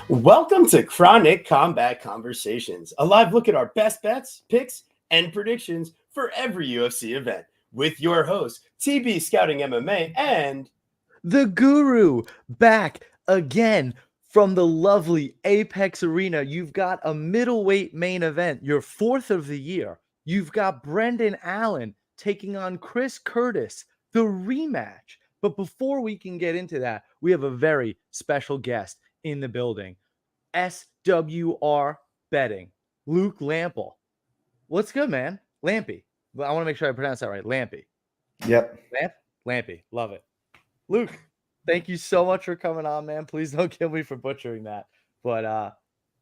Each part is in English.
Welcome to Chronic Combat Conversations, a live look at our best bets, picks, and predictions for every UFC event with your host, TB Scouting MMA and the Guru back again from the lovely Apex Arena. You've got a middleweight main event, your fourth of the year. You've got Brendan Allen taking on Chris Curtis, the rematch. But before we can get into that, we have a very special guest in the building. SWR Betting, Luke Lample. What's good, man? Lampy. I want to make sure I pronounce that right. Lampy. Yep. Lampy. Love it. Luke, thank you so much for coming on, man. Please don't kill me for butchering that. But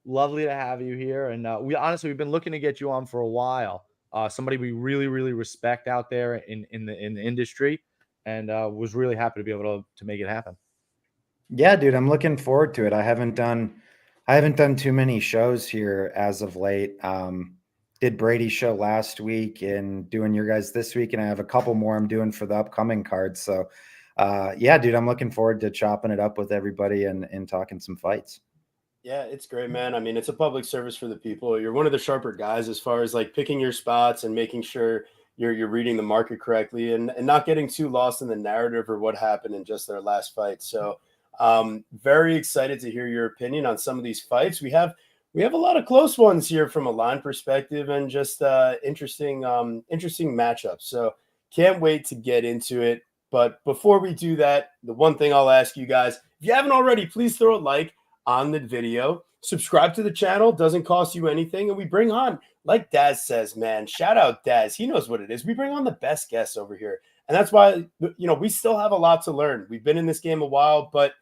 lovely to have you here. And we've been looking to get you on for a while. Somebody we really, really respect out there in the industry, and was really happy to be able to make it happen. Yeah, dude, I'm looking forward to it. I haven't done too many shows here as of late. Did Brady's show last week and doing your guys this week, and I have a couple more I'm doing for the upcoming cards. So yeah, dude, I'm looking forward to chopping it up with everybody and talking some fights. Yeah, it's great, man. I mean, it's a public service for the people. You're one of the sharper guys as far as like picking your spots and making sure you're reading the market correctly and not getting too lost in the narrative or what happened in just their last fight. So very excited to hear your opinion on some of these fights. We have a lot of close ones here from a line perspective and just interesting matchups. So can't wait to get into it. But before we do that, the one thing I'll ask you guys, if you haven't already, please throw a like on the video. Subscribe to the channel. Doesn't cost you anything. And we bring on, like Daz says, man, shout out Daz. He knows what it is. We bring on the best guests over here. And that's why, we still have a lot to learn. We've been in this game a while, but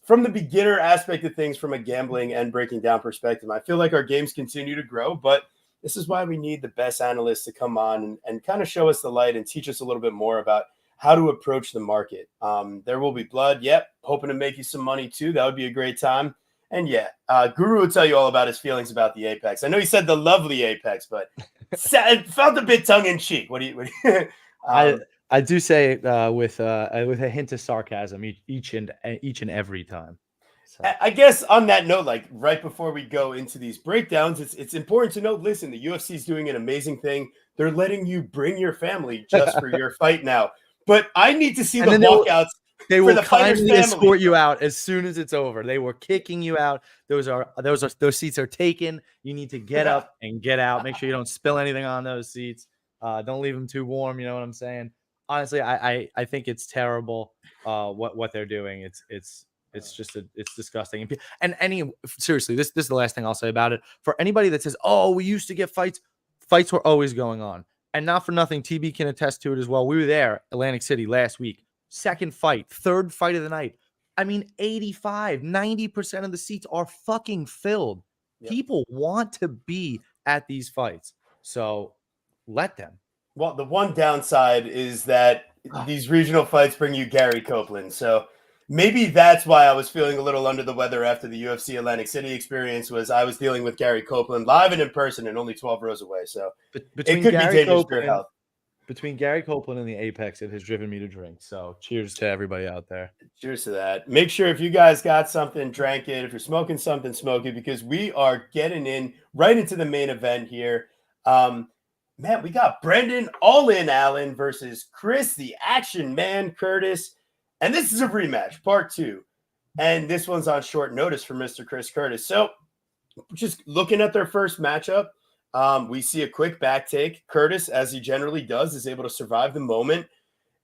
from the beginner aspect of things, from a gambling and breaking down perspective, I feel like our games continue to grow, but this is why we need the best analysts to come on and kind of show us the light and teach us a little bit more about how to approach the market. There will be blood. Yep. Hoping to make you some money too. That would be a great time. And yeah, Guru will tell you all about his feelings about the Apex. I know he said the lovely Apex, but it felt a bit tongue in cheek. What do you I do say it with a hint of sarcasm each and every time. So. I guess on that note, like right before we go into these breakdowns, it's important to note, listen, the UFC is doing an amazing thing. They're letting you bring your family just for your fight now. But I need to see the walkouts. They will kindly escort you out as soon as it's over. They were kicking you out. Those seats are taken. You need to get up and get out. Make sure you don't spill anything on those seats. Don't leave them too warm. You know what I'm saying? Honestly, I think it's terrible what they're doing. It's disgusting. And seriously, this is the last thing I'll say about it. For anybody that says, "Oh, we used to get fights were always going on," and not for nothing, TB can attest to it as well. We were there, Atlantic City last week. Second fight, third fight of the night. I mean, 90% of the seats are fucking filled. Yep. People want to be at these fights, so let them. Well, the one downside is that these regional fights bring you Gary Copeland. So maybe that's why I was feeling a little under the weather after the UFC Atlantic City experience. Was I was dealing with Gary Copeland live and in person and only 12 rows away. So it could be dangerous for your health. Between Gary Copeland and the Apex, it has driven me to drink. So cheers to everybody out there. Cheers to that. Make sure if you guys got something, drank it. If you're smoking something, smoke it, because we are getting right into the main event here. Man, we got Brendan All-In Allen versus Chris, the Action Man Curtis. And this is a rematch, part 2. And this one's on short notice for Mr. Chris Curtis. So just looking at their first matchup, we see a quick back take. Curtis, as he generally does, is able to survive the moment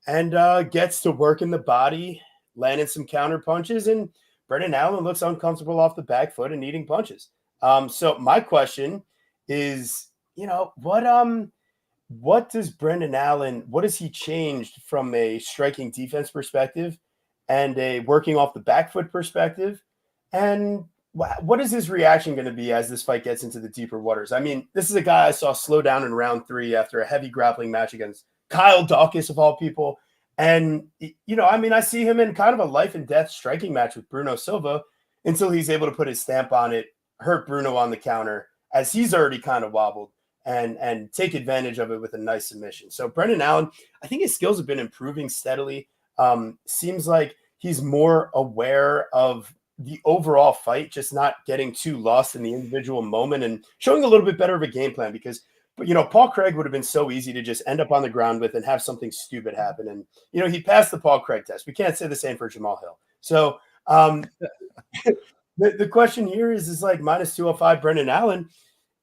and gets to work in the body, landing some counter punches. And Brendan Allen looks uncomfortable off the back foot and eating punches. So my question is, what does Brendan Allen, what has he changed from a striking defense perspective and a working off the back foot perspective? And what is his reaction going to be as this fight gets into the deeper waters? I mean, this is a guy I saw slow down in round 3 after a heavy grappling match against Kyle Dawkins, of all people. And, I see him in kind of a life and death striking match with Bruno Silva until he's able to put his stamp on it, hurt Bruno on the counter as he's already kind of wobbled and take advantage of it with a nice submission. So Brendan Allen, I think his skills have been improving steadily. Seems like he's more aware of the overall fight, just not getting too lost in the individual moment and showing a little bit better of a game plan. Because, Paul Craig would have been so easy to just end up on the ground with and have something stupid happen. And, he passed the Paul Craig test. We can't say the same for Jamal Hill. So the question here is like minus 205 Brendan Allen.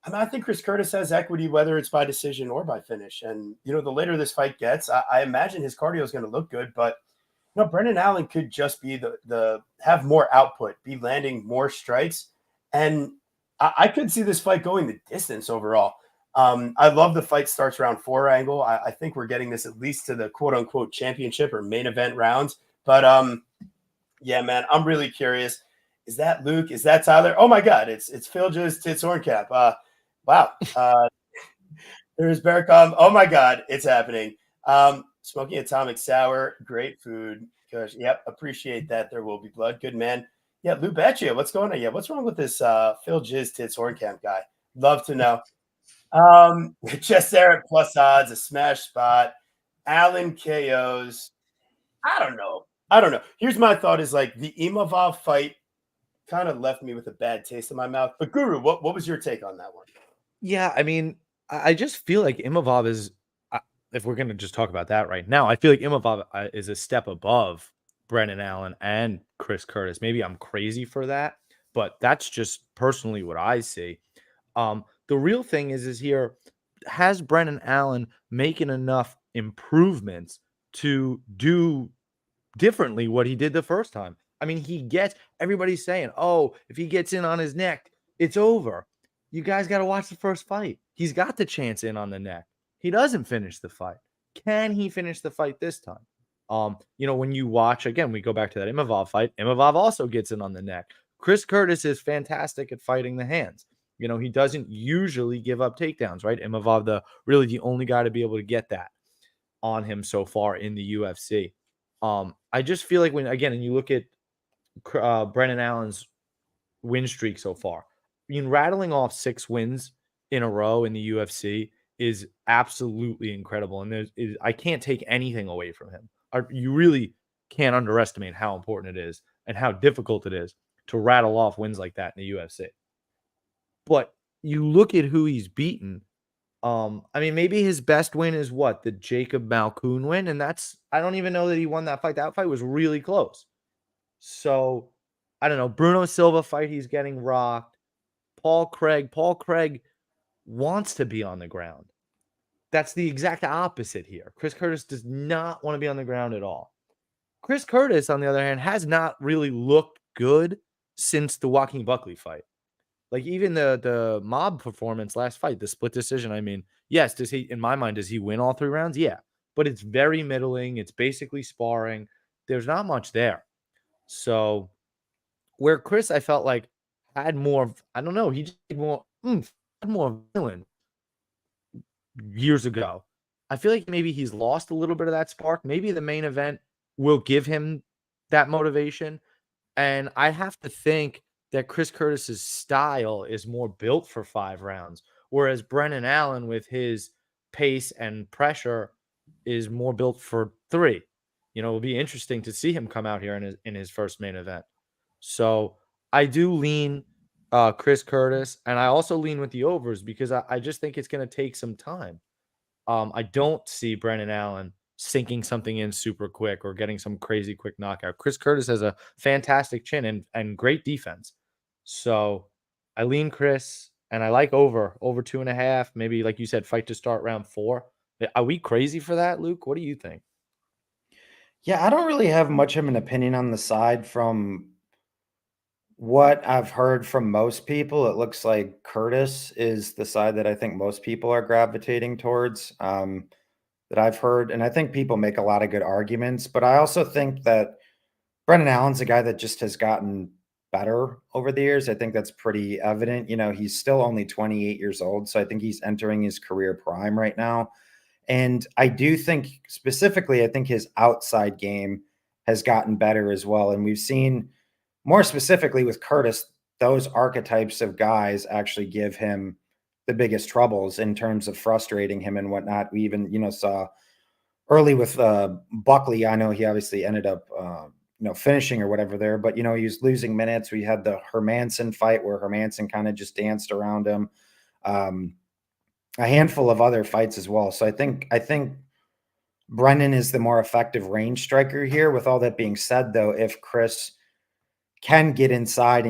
I think Chris Curtis has equity, whether it's by decision or by finish. And, the later this fight gets, I imagine his cardio is going to look good. But, Brendan Allen could just be the have more output, be landing more strikes. And I could see this fight going the distance overall. I love the fight starts round 4 angle. I think we're getting this at least to the quote unquote championship or main event rounds. But yeah, man, I'm really curious. Is that Luke? Is that Tyler? Oh my God, it's Phil Jizz Tits Horncap. Wow. There's Bearcom. Oh my God, it's happening. Smoking Atomic Sour, great food. Gosh, yep, appreciate that. There will be blood. Good man. Yeah, Lou Beccia, what's going on? Yeah, what's wrong with this Phil Jizz Tits Horncamp guy? Love to know. Just there at plus odds, a smash spot. Allen KOs. I don't know. Here's my thought is like the Imavov fight kind of left me with a bad taste in my mouth. But Guru, what was your take on that one? Yeah, I mean, I just feel like Imavov is, if we're going to just talk about that right now, I feel like Imavov is a step above Brendan Allen and Chris Curtis. Maybe I'm crazy for that, but that's just personally what I see. The real thing is here, has Brendan Allen making enough improvements to do differently what he did the first time? I mean, everybody's saying, oh, if he gets in on his neck, it's over. You guys got to watch the first fight. He's got the chance in on the neck. He doesn't finish the fight. Can he finish the fight this time? When you watch, again, we go back to that Imavov fight. Imavov also gets in on the neck. Chris Curtis is fantastic at fighting the hands. He doesn't usually give up takedowns, right? Imavov, really the only guy to be able to get that on him so far in the UFC. I just feel like when you look at Brendan Allen's win streak so far, rattling off 6 wins in a row in the UFC is absolutely incredible. And I can't take anything away from him. You really can't underestimate how important it is and how difficult it is to rattle off wins like that in the UFC. But you look at who he's beaten. Maybe his best win is what? The Jacob Malkoun win. And I don't even know that he won that fight. That fight was really close. So, I don't know. Bruno Silva fight, he's getting rocked. Paul Craig wants to be on the ground. That's the exact opposite here. Chris Curtis does not want to be on the ground at all. Chris Curtis, on the other hand, has not really looked good since the Joaquin Buckley fight. Like even the mob performance last fight, the split decision. Yes, in my mind, does he win all 3 rounds? Yeah. But it's very middling. It's basically sparring. There's not much there. So where Chris, I felt like had more, I don't know, he just had more villain years ago. I feel like maybe he's lost a little bit of that spark. Maybe the main event will give him that motivation. And I have to think that Chris Curtis's style is more built for 5 rounds, whereas Brendan Allen with his pace and pressure is more built for 3. It'll be interesting to see him come out here in his first main event. So I do lean Chris Curtis, and I also lean with the overs because I just think it's going to take some time. I don't see Brendan Allen sinking something in super quick or getting some crazy quick knockout. Chris Curtis has a fantastic chin and great defense. So I lean Chris, and I like over 2.5. Maybe, like you said, fight to start round 4. Are we crazy for that, Luke? What do you think? Yeah, I don't really have much of an opinion on the side. From what I've heard from most people, it looks like Curtis is the side that I think most people are gravitating towards, that I've heard. And I think people make a lot of good arguments, but I also think that Brendan Allen's a guy that just has gotten better over the years. I think that's pretty evident. He's still only 28 years old, so I think he's entering his career prime right now. And I do think specifically, I think his outside game has gotten better as well. And we've seen more specifically with Curtis, those archetypes of guys actually give him the biggest troubles in terms of frustrating him and whatnot. We even, saw early with Buckley. I know he obviously ended up finishing or whatever there, but, he was losing minutes. We had the Hermanson fight where Hermanson kind of just danced around him. A handful of other fights as well. So I think Brendan is the more effective range striker here. With all that being said, though, if Chris can get inside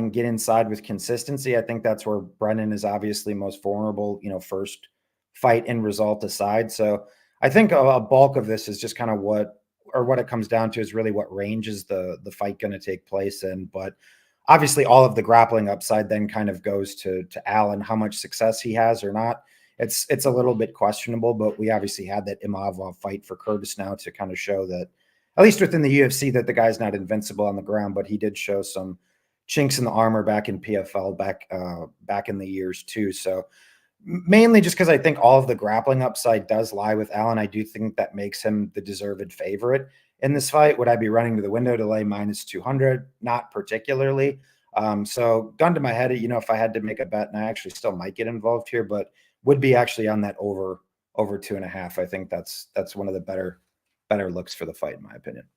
with consistency, I think that's where Brendan is obviously most vulnerable, first fight and result aside. So I think a bulk of this is just kind of what it comes down to is really what range is the fight going to take place in. But obviously all of the grappling upside then kind of goes to Alan, how much success he has or not. It's a little bit questionable, but we obviously had that Imavov fight for Curtis now to kind of show that, at least within the UFC, that the guy's not invincible on the ground, but he did show some chinks in the armor back in PFL back in the years too. So mainly just because I think all of the grappling upside does lie with Allen. I do think that makes him the deserved favorite in this fight. Would I be running to the window to lay -200? Not particularly. So gun to my head, if I had to make a bet, and I actually still might get involved here, but would be actually on that over 2.5. I think that's one of the better looks for the fight, in my opinion.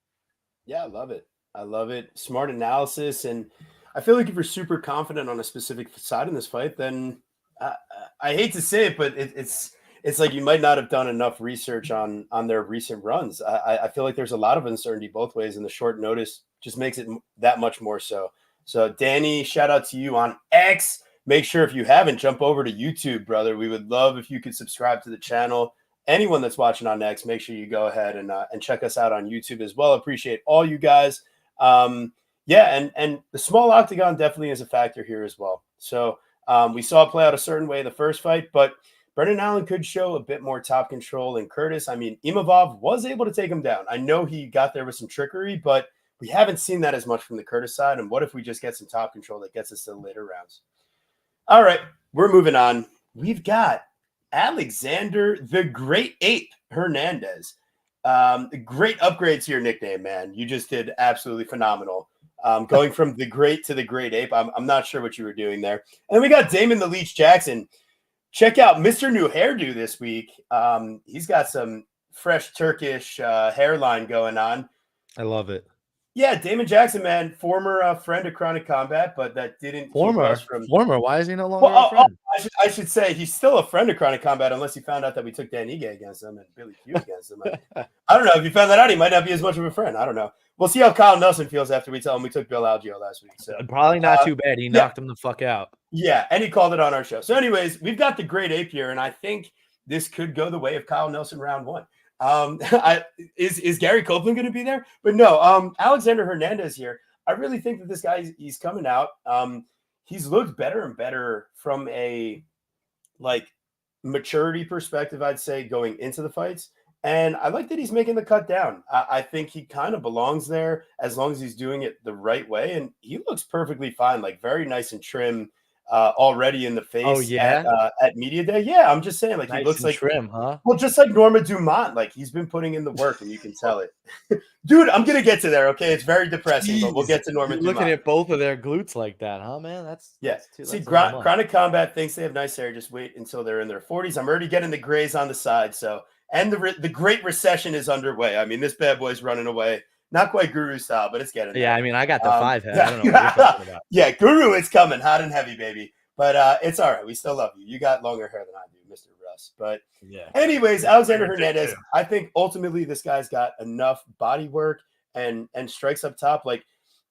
Yeah, I love it. Smart analysis. And I feel like if you're super confident on a specific side in this fight, then I hate to say it, but it's like you might not have done enough research on their recent runs. I feel like there's a lot of uncertainty both ways, and the short notice just makes it that much more so. So Danny, shout out to you on X. Make sure if you haven't, jump over to YouTube, brother. We would love if you could subscribe to the channel. Anyone that's watching on X, make sure you go ahead and check us out on YouTube as well. Appreciate all you guys. And the small octagon definitely is a factor here as well. So we saw it play out a certain way the first fight, but Brendan Allen could show a bit more top control than Curtis. I mean, Imavov was able to take him down. I know he got there with some trickery, but we haven't seen that as much from the Curtis side. And what if we just get some top control that gets us to the later rounds? All right, we're moving on. We've got Alexander the Great Ape Hernandez. Great upgrades to your nickname, man. You just did absolutely phenomenal. Going from the Great to the Great Ape. I'm not sure what you were doing there. And then we got Damon the Leech Jackson. Check out Mr. New Hairdo this week. He's got some fresh Turkish hairline going on. I love it. Yeah, Damon Jackson, man, former friend of Chronic Combat, but that didn't keep us from former. Why is he no longer a friend? I should say he's still a friend of Chronic Combat, unless he found out that we took Dan Ige against him and Billy Q against him. I don't know. If you found that out, he might not be as much of a friend. I don't know. We'll see how Kyle Nelson feels after we tell him we took Bill Algeo last week. So probably not too bad. He knocked him the fuck out. Yeah, and he called it on our show. So, anyways, we've got the Great Ape here, and I think this could go the way of Kyle Nelson round one. Is Gary Copeland going to be there? But no, Alexander Hernandez here. I really think that this guy, he's coming out. He's looked better and better from a maturity perspective, I'd say, going into the fights. And I like that he's making the cut down. I think he kind of belongs there as long as he's doing it the right way. And he looks perfectly fine, like very nice and trim. Already in the face. Oh, yeah? At media day. Yeah, I'm just saying, like, nice he looks like trim, huh? Well, just like Norma Dumont, like he's been putting in the work, and you can tell it. Dude, I'm gonna get to there. Okay, it's very depressing, but we'll get to Norma Dumont. Looking at both of their glutes like that, huh, man? That's See, Chronic Combat thinks they have nice hair. Just wait until they're in their 40s. I'm already getting the grays on the side. So, and the Great Recession is underway. I mean, this bad boy's running away. Not quite Guru style, but it's getting there. Yeah, I mean, I got the 5 head. I don't know what you're talking about. Yeah, Guru, it's coming, hot and heavy, baby. But it's all right. We still love you. You got longer hair than I do, Mr. Russ. But anyways, Alexander Hernandez, I think ultimately this guy's got enough body work and strikes up top. Like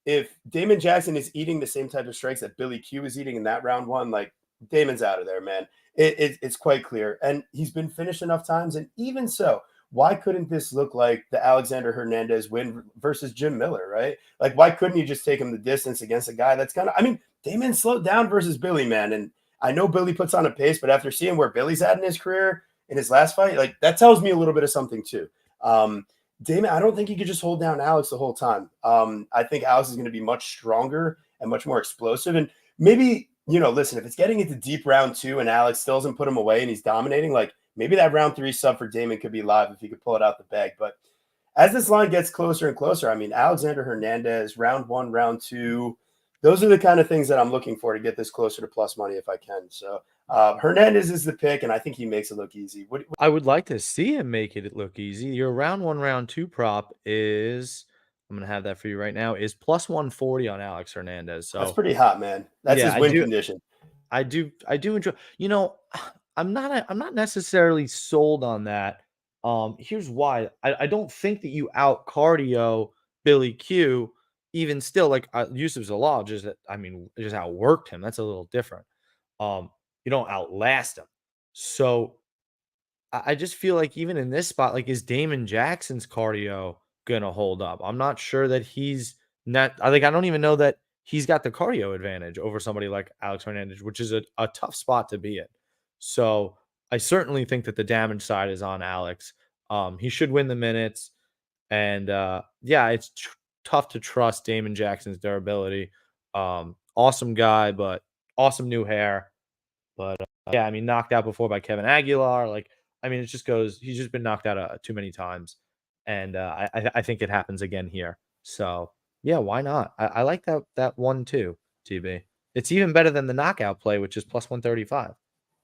if Damon Jackson is eating the same type of strikes that Billy Q is eating in that round one, like Damon's out of there, man. It's quite clear. And he's been finished enough times. And even so, why couldn't this look like the Alexander Hernandez win versus Jim Miller, right? Like, why couldn't you just take him the distance against a guy that's kind of, I mean, Damon slowed down versus Billy, man. And I know Billy puts on a pace, but after seeing where Billy's at in his career, in his last fight, like that tells me a little bit of something too. Damon, I don't think he could just hold down Alex the whole time. I think Alex is going to be much stronger and much more explosive. And maybe, listen, if it's getting into deep round 2 and Alex still doesn't put him away and he's dominating, like, maybe that round 3 sub for Damon could be live if he could pull it out the bag. But as this line gets closer and closer, I mean, Alexander Hernandez, round 1, round 2, those are the kind of things that I'm looking for to get this closer to plus money if I can. So Hernandez is the pick, and I think he makes it look easy. I would like to see him make it look easy. Your round 1, round 2 prop is I'm gonna have that for you right now. Is plus 140 on Alex Hernandez. That's So pretty hot, man. That's yeah, his win condition. I do enjoy. I'm not necessarily sold on that. Here's why. I don't think that you out cardio Billy Q. Even still, like Yusuf Zalal, just outworked him. That's a little different. You don't outlast him. So I just feel like even in this spot, like is Damon Jackson's cardio gonna hold up? I'm not sure that he's not. I don't even know that he's got the cardio advantage over somebody like Alex Hernandez, which is a tough spot to be in. So I certainly think that the damage side is on Alex. He should win the minutes, and yeah, it's tough to trust Damon Jackson's durability. Awesome guy, but awesome new hair. But yeah, I mean, knocked out before by Kevin Aguilar. Like, I mean, it just goes. He's just been knocked out too many times, and I think it happens again here. So yeah, why not? I like that one too, TB. It's even better than the knockout play, which is plus 135.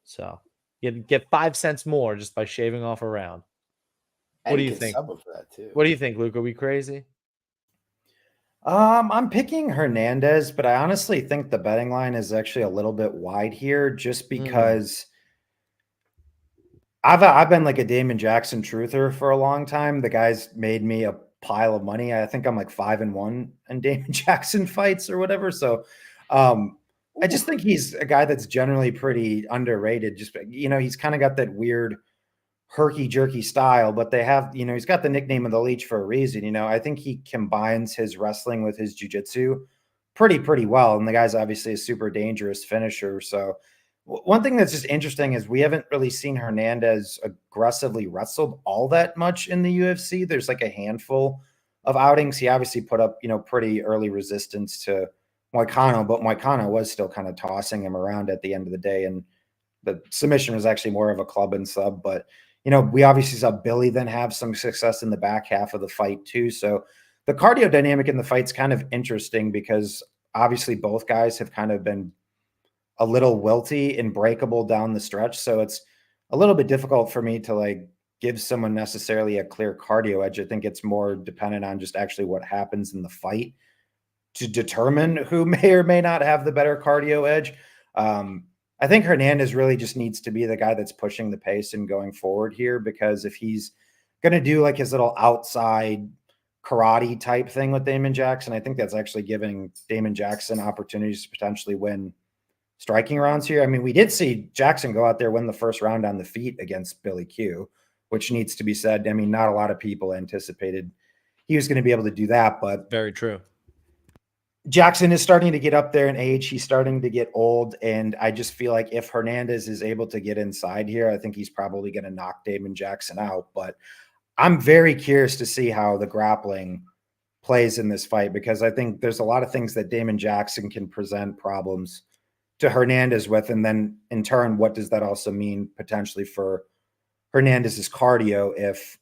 So you get 5 cents more just by shaving off a round. What And do you you can think? sub him for that too. What do you think, Luke? Are we crazy? I'm picking Hernandez, but I honestly think the betting line is actually a little bit wide here, just because I've been like a Damon Jackson truther for a long time. The guy's made me a pile of money. I think I'm like 5-1 in Damon Jackson fights or whatever. So I just think he's a guy that's generally pretty underrated. Just, he's kind of got that weird herky jerky style, but they have, he's got the nickname of the leech for a reason. I think he combines his wrestling with his jiu-jitsu pretty well. And the guy's obviously a super dangerous finisher. So one thing that's just interesting is we haven't really seen Hernandez aggressively wrestled all that much in the UFC. There's like a handful of outings. He obviously put up, pretty early resistance to Moicano, but Moicano was still kind of tossing him around at the end of the day. And the submission was actually more of a club and sub, but we obviously saw Billy then have some success in the back half of the fight too. So the cardio dynamic in the fight's kind of interesting because obviously both guys have kind of been a little wilty and breakable down the stretch. So it's a little bit difficult for me to like give someone necessarily a clear cardio edge. I think it's more dependent on just actually what happens in the fight to determine who may or may not have the better cardio edge. I think Hernandez really just needs to be the guy that's pushing the pace and going forward here, because if he's going to do like his little outside karate type thing with Damon Jackson, I think that's actually giving Damon Jackson opportunities to potentially win striking rounds here. I mean, we did see Jackson go out there, win the first round on the feet against Billy Q, which needs to be said. I mean, not a lot of people anticipated he was going to be able to do that, but very true. Jackson is starting to get up there in age. He's starting to get old. And I just feel like if Hernandez is able to get inside here, I think he's probably going to knock Damon Jackson out. But I'm very curious to see how the grappling plays in this fight, because I think there's a lot of things that Damon Jackson can present problems to Hernandez with. And then in turn, what does that also mean potentially for Hernandez's cardio if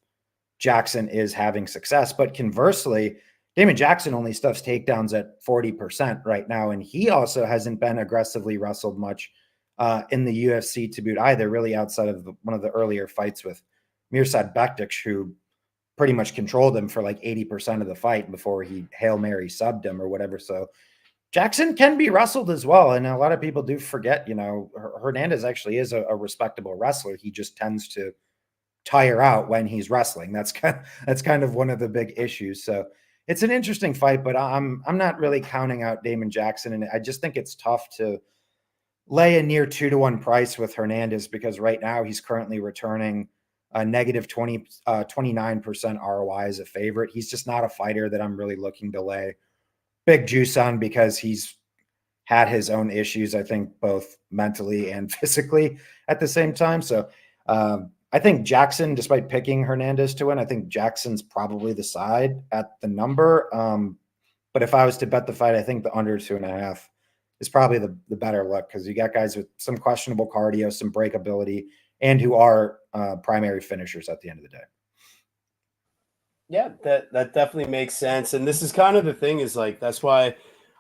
Jackson is having success? But conversely, Damon Jackson only stuffs takedowns at 40% right now. And he also hasn't been aggressively wrestled much in the UFC to boot either, really outside of one of the earlier fights with Mirsad Bektic, who pretty much controlled him for like 80% of the fight before he Hail Mary subbed him or whatever. So Jackson can be wrestled as well. And a lot of people do forget, Hernandez actually is a respectable wrestler. He just tends to tire out when he's wrestling. That's kind of one of the big issues. So it's an interesting fight, but I'm not really counting out Damon Jackson. And I just think it's tough to lay a near 2-to-1 price with Hernandez, because right now he's currently returning a negative 29% ROI as a favorite. He's just not a fighter that I'm really looking to lay big juice on, because he's had his own issues, I think, both mentally and physically at the same time. So I think Jackson, despite picking Hernandez to win, I think Jackson's probably the side at the number. But if I was to bet the fight, I think the under 2.5 is probably the better look, because you got guys with some questionable cardio, some breakability, and who are primary finishers at the end of the day. Yeah, that definitely makes sense. And this is kind of the thing, is like, that's why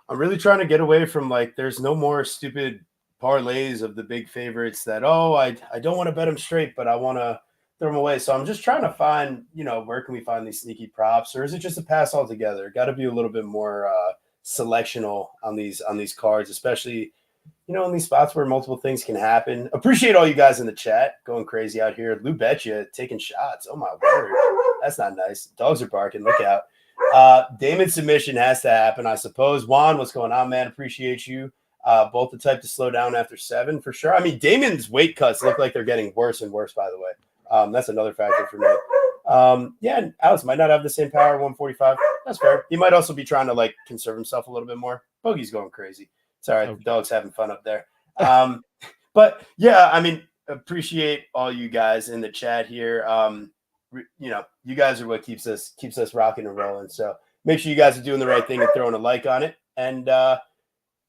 I'm really trying to get away from like, there's no more stupid parlays of the big favorites that, I don't want to bet them straight, but I want to throw them away. So I'm just trying to find, where can we find these sneaky props, or is it just a pass altogether? Got to be a little bit more selectional on these cards, especially in these spots where multiple things can happen. Appreciate all you guys in the chat going crazy out here. Lou Betcha taking shots. Oh my word, that's not nice. Dogs are barking. Look out. Damon submission has to happen, I suppose. Juan, what's going on, man? Appreciate you. Both the type to slow down after 7 for sure. I mean, Damon's weight cuts look like they're getting worse and worse, by the way. That's another factor for me. Yeah, Alex might not have the same power, 145. That's fair. He might also be trying to like conserve himself a little bit more. Bogey's going crazy. It's all right. Okay. The dog's having fun up there. But yeah, I mean, appreciate all you guys in the chat here. You guys are what keeps us rocking and rolling. So make sure you guys are doing the right thing and throwing a like on it. And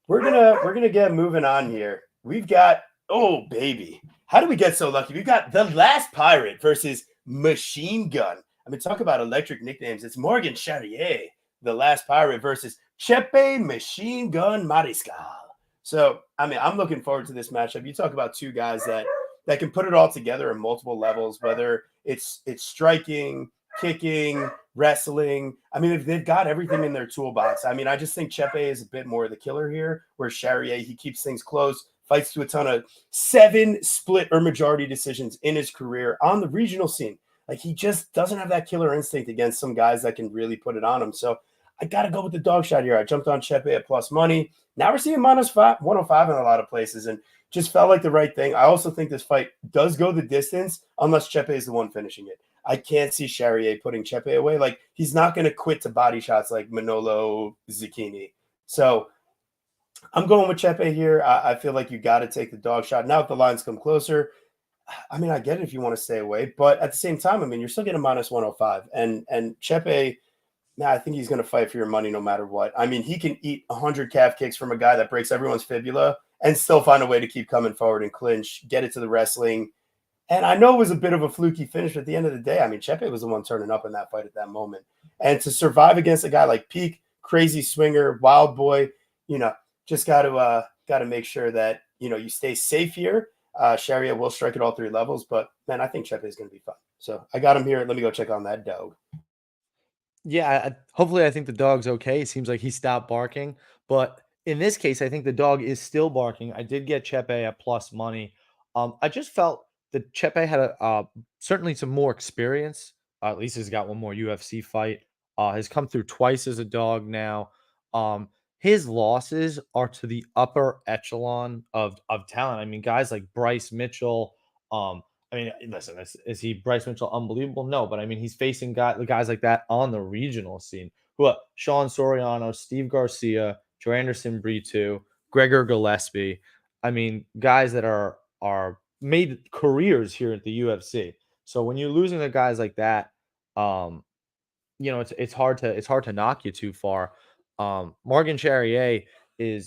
we're gonna get moving on here. We've got, oh baby, how do we get so lucky? We've got the Last Pirate versus Machine Gun. I mean, talk about electric nicknames. It's Morgan Charriere, the Last Pirate, versus Chepe Machine Gun Mariscal. So, I mean, I'm looking forward to this matchup. You talk about two guys that can put it all together at multiple levels, whether it's striking, kicking, wrestling. I mean, they've got everything in their toolbox. I mean, I just think Chepe is a bit more the killer here, where Charriere, he keeps things close, fights to a ton of 7 split or majority decisions in his career on the regional scene. Like, he just doesn't have that killer instinct against some guys that can really put it on him. So I got to go with the dog shot here. I jumped on Chepe at plus money. Now we're seeing minus 105 in a lot of places, and just felt like the right thing. I also think this fight does go the distance unless Chepe is the one finishing it. I can't see Charriere putting Chepe away. Like, he's not going to quit to body shots like Manolo Zucchini. So I'm going with Chepe here. I feel like you got to take the dog shot. Now if the lines come closer, I mean, I get it if you want to stay away, but at the same time, I mean, you're still getting minus 105. And Chepe, I think he's going to fight for your money no matter what. I mean, he can eat 100 calf kicks from a guy that breaks everyone's fibula and still find a way to keep coming forward and clinch, get it to the wrestling. And I know it was a bit of a fluky finish, but at the end of the day, I mean, Chepe was the one turning up in that fight at that moment. And to survive against a guy like Peak, crazy swinger, wild boy, just got to make sure that, you stay safe here. Charriere will strike at all 3 levels, but man, I think Chepe is going to be fun. So I got him here. Let me go check on that dog. Yeah, hopefully I think the dog's okay. It seems like he stopped barking, but in this case, I think the dog is still barking. I did get Chepe at plus money. I just felt that Chepe had certainly some more experience. At least he's got one more UFC fight. Has come through twice as a dog now. His losses are to the upper echelon of talent. I mean, guys like Bryce Mitchell. I mean, listen, is he Bryce Mitchell unbelievable? No, but I mean, he's facing guys like that on the regional scene. Sean Soriano, Steve Garcia, Joe Anderson Brito, Gregor Gillespie. I mean, guys that are made careers here at the UFC. So when you're losing to guys like that, it's hard to knock you too far. Morgan Charriere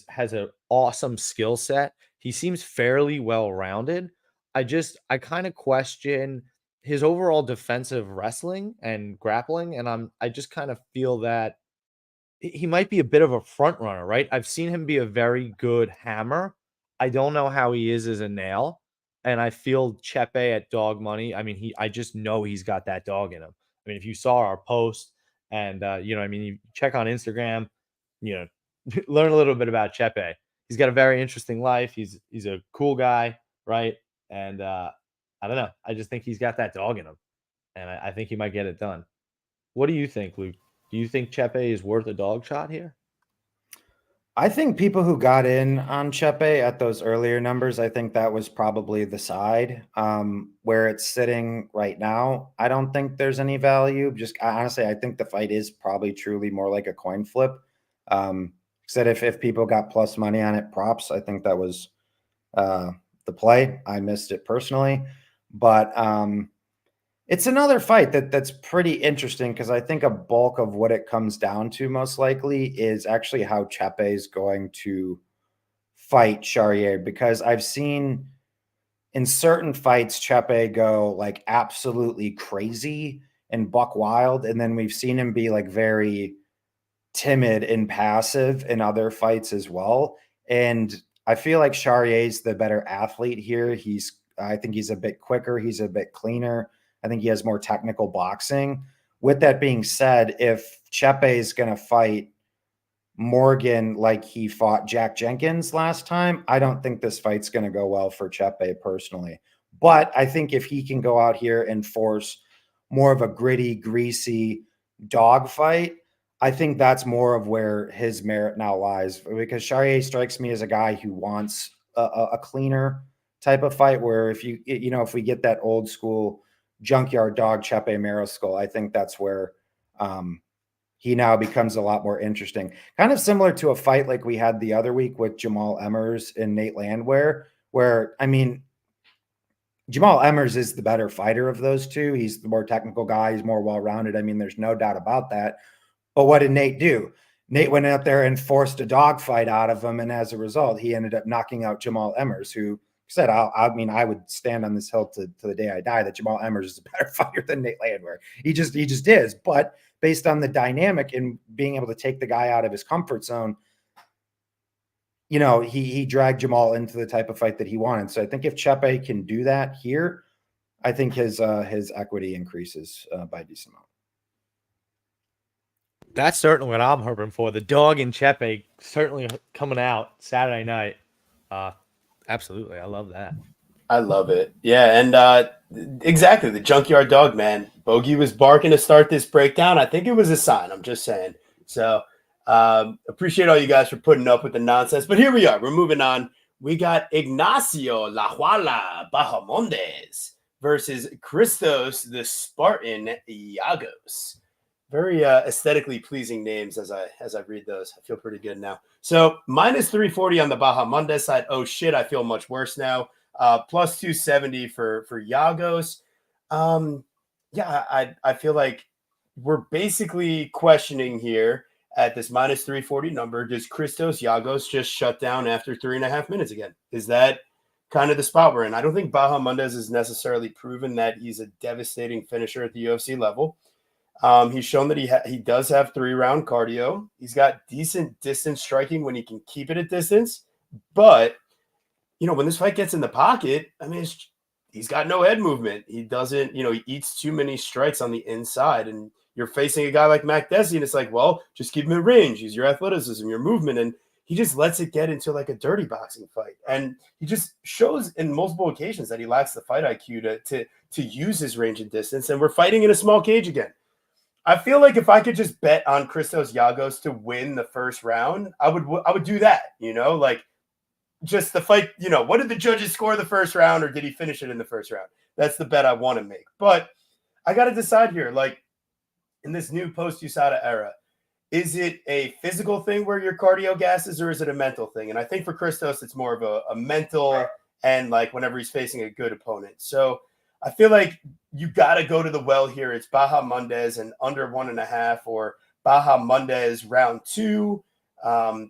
has an awesome skill set. He seems fairly well-rounded. I kind of question his overall defensive wrestling and grappling, and I just kind of feel that he might be a bit of a front runner, right? I've seen him be a very good hammer. I don't know how he is as a nail, and I feel Chepe at dog money. I mean, I just know he's got that dog in him. I mean, if you saw our post and you check on Instagram, learn a little bit about Chepe. He's got a very interesting life. He's a cool guy, right? And I don't know. I just think he's got that dog in him, and I think he might get it done. What do you think, Luke? Do you think Chepe is worth a dog shot here? I think people who got in on Chepe at those earlier numbers, I think that was probably the side. Where it's sitting right now, I don't think there's any value. Honestly, I think the fight is probably truly more like a coin flip. Said if people got plus money on it, props. I think that was the play. I missed it personally, but it's another fight that's pretty interesting because I think a bulk of what it comes down to most likely is actually how Chepe is going to fight Charriere, because I've seen in certain fights Chepe go like absolutely crazy and buck wild, and then we've seen him be like very timid and passive in other fights as well. And I feel like Charriere's the better athlete here. I think he's a bit quicker. He's a bit cleaner. I think he has more technical boxing. With that being said, if Chepe is going to fight Morgan like he fought Jack Jenkins last time, I don't think this fight's going to go well for Chepe personally. But I think if he can go out here and force more of a gritty, greasy dog fight, I think that's more of where his merit now lies, because Charriere strikes me as a guy who wants a cleaner type of fight, where if if we get that old school junkyard dog Chepe Mariscal, I think that's where he now becomes a lot more interesting. Kind of similar to a fight like we had the other week with Jamal Emmers and Nate Landwehr, where, I mean, Jamal Emmers is the better fighter of those two. He's the more technical guy. He's more well-rounded. I mean, there's no doubt about that. But what did Nate do? Nate went out there and forced a dogfight out of him, and as a result, he ended up knocking out Jamal Emmers, who said, I would stand on this hill to the day I die that Jamal Emmers is a better fighter than Nate Landwehr. He just is. But based on the dynamic and being able to take the guy out of his comfort zone, he dragged Jamal into the type of fight that he wanted. So I think if Chepe can do that here, I think his equity increases by a decent amount. That's certainly what I'm hoping for. The dog and Chepe certainly coming out Saturday night. Absolutely. I love that. I love it. Yeah, and exactly, the junkyard dog, man. Bogey was barking to start this breakdown. I think it was a sign. I'm just saying. So appreciate all you guys for putting up with the nonsense. But here we are. We're moving on. We got Ignacio La Juala Bahamondes versus Christos the Spartan Iagos. Very aesthetically pleasing names as I read those. I feel pretty good now. So minus 340 on the Bahamondes side. Oh shit, I feel much worse now. Plus 270 for Iagos. I feel like we're basically questioning here at this minus 340 number. Does Christos Iagos just shut down after 3.5 minutes again? Is that kind of the spot we're in? I don't think Bahamondes has necessarily proven that he's a devastating finisher at the UFC level. He's shown that he does have 3-round cardio. He's got decent distance striking when he can keep it at distance. But, when this fight gets in the pocket, I mean, he's got no head movement. He doesn't, he eats too many strikes on the inside. And you're facing a guy like Mac Desi, and it's like, well, just keep him in range. Use your athleticism, your movement. And he just lets it get into like a dirty boxing fight. And he just shows in multiple occasions that he lacks the fight IQ to use his range and distance. And we're fighting in a small cage again. I feel like if I could just bet on Christos Iagos to win the first round, I would do that, like just the fight, what did the judges score the first round, or did he finish it in the first round? That's the bet I want to make. But I got to decide here, like in this new post-USADA era, is it a physical thing where your cardio gasses, or is it a mental thing? And I think for Christos, it's more of a mental, and like whenever he's facing a good opponent. So I feel like you got to go to the well here. It's Bahamondes and under 1.5, or Bahamondes round 2,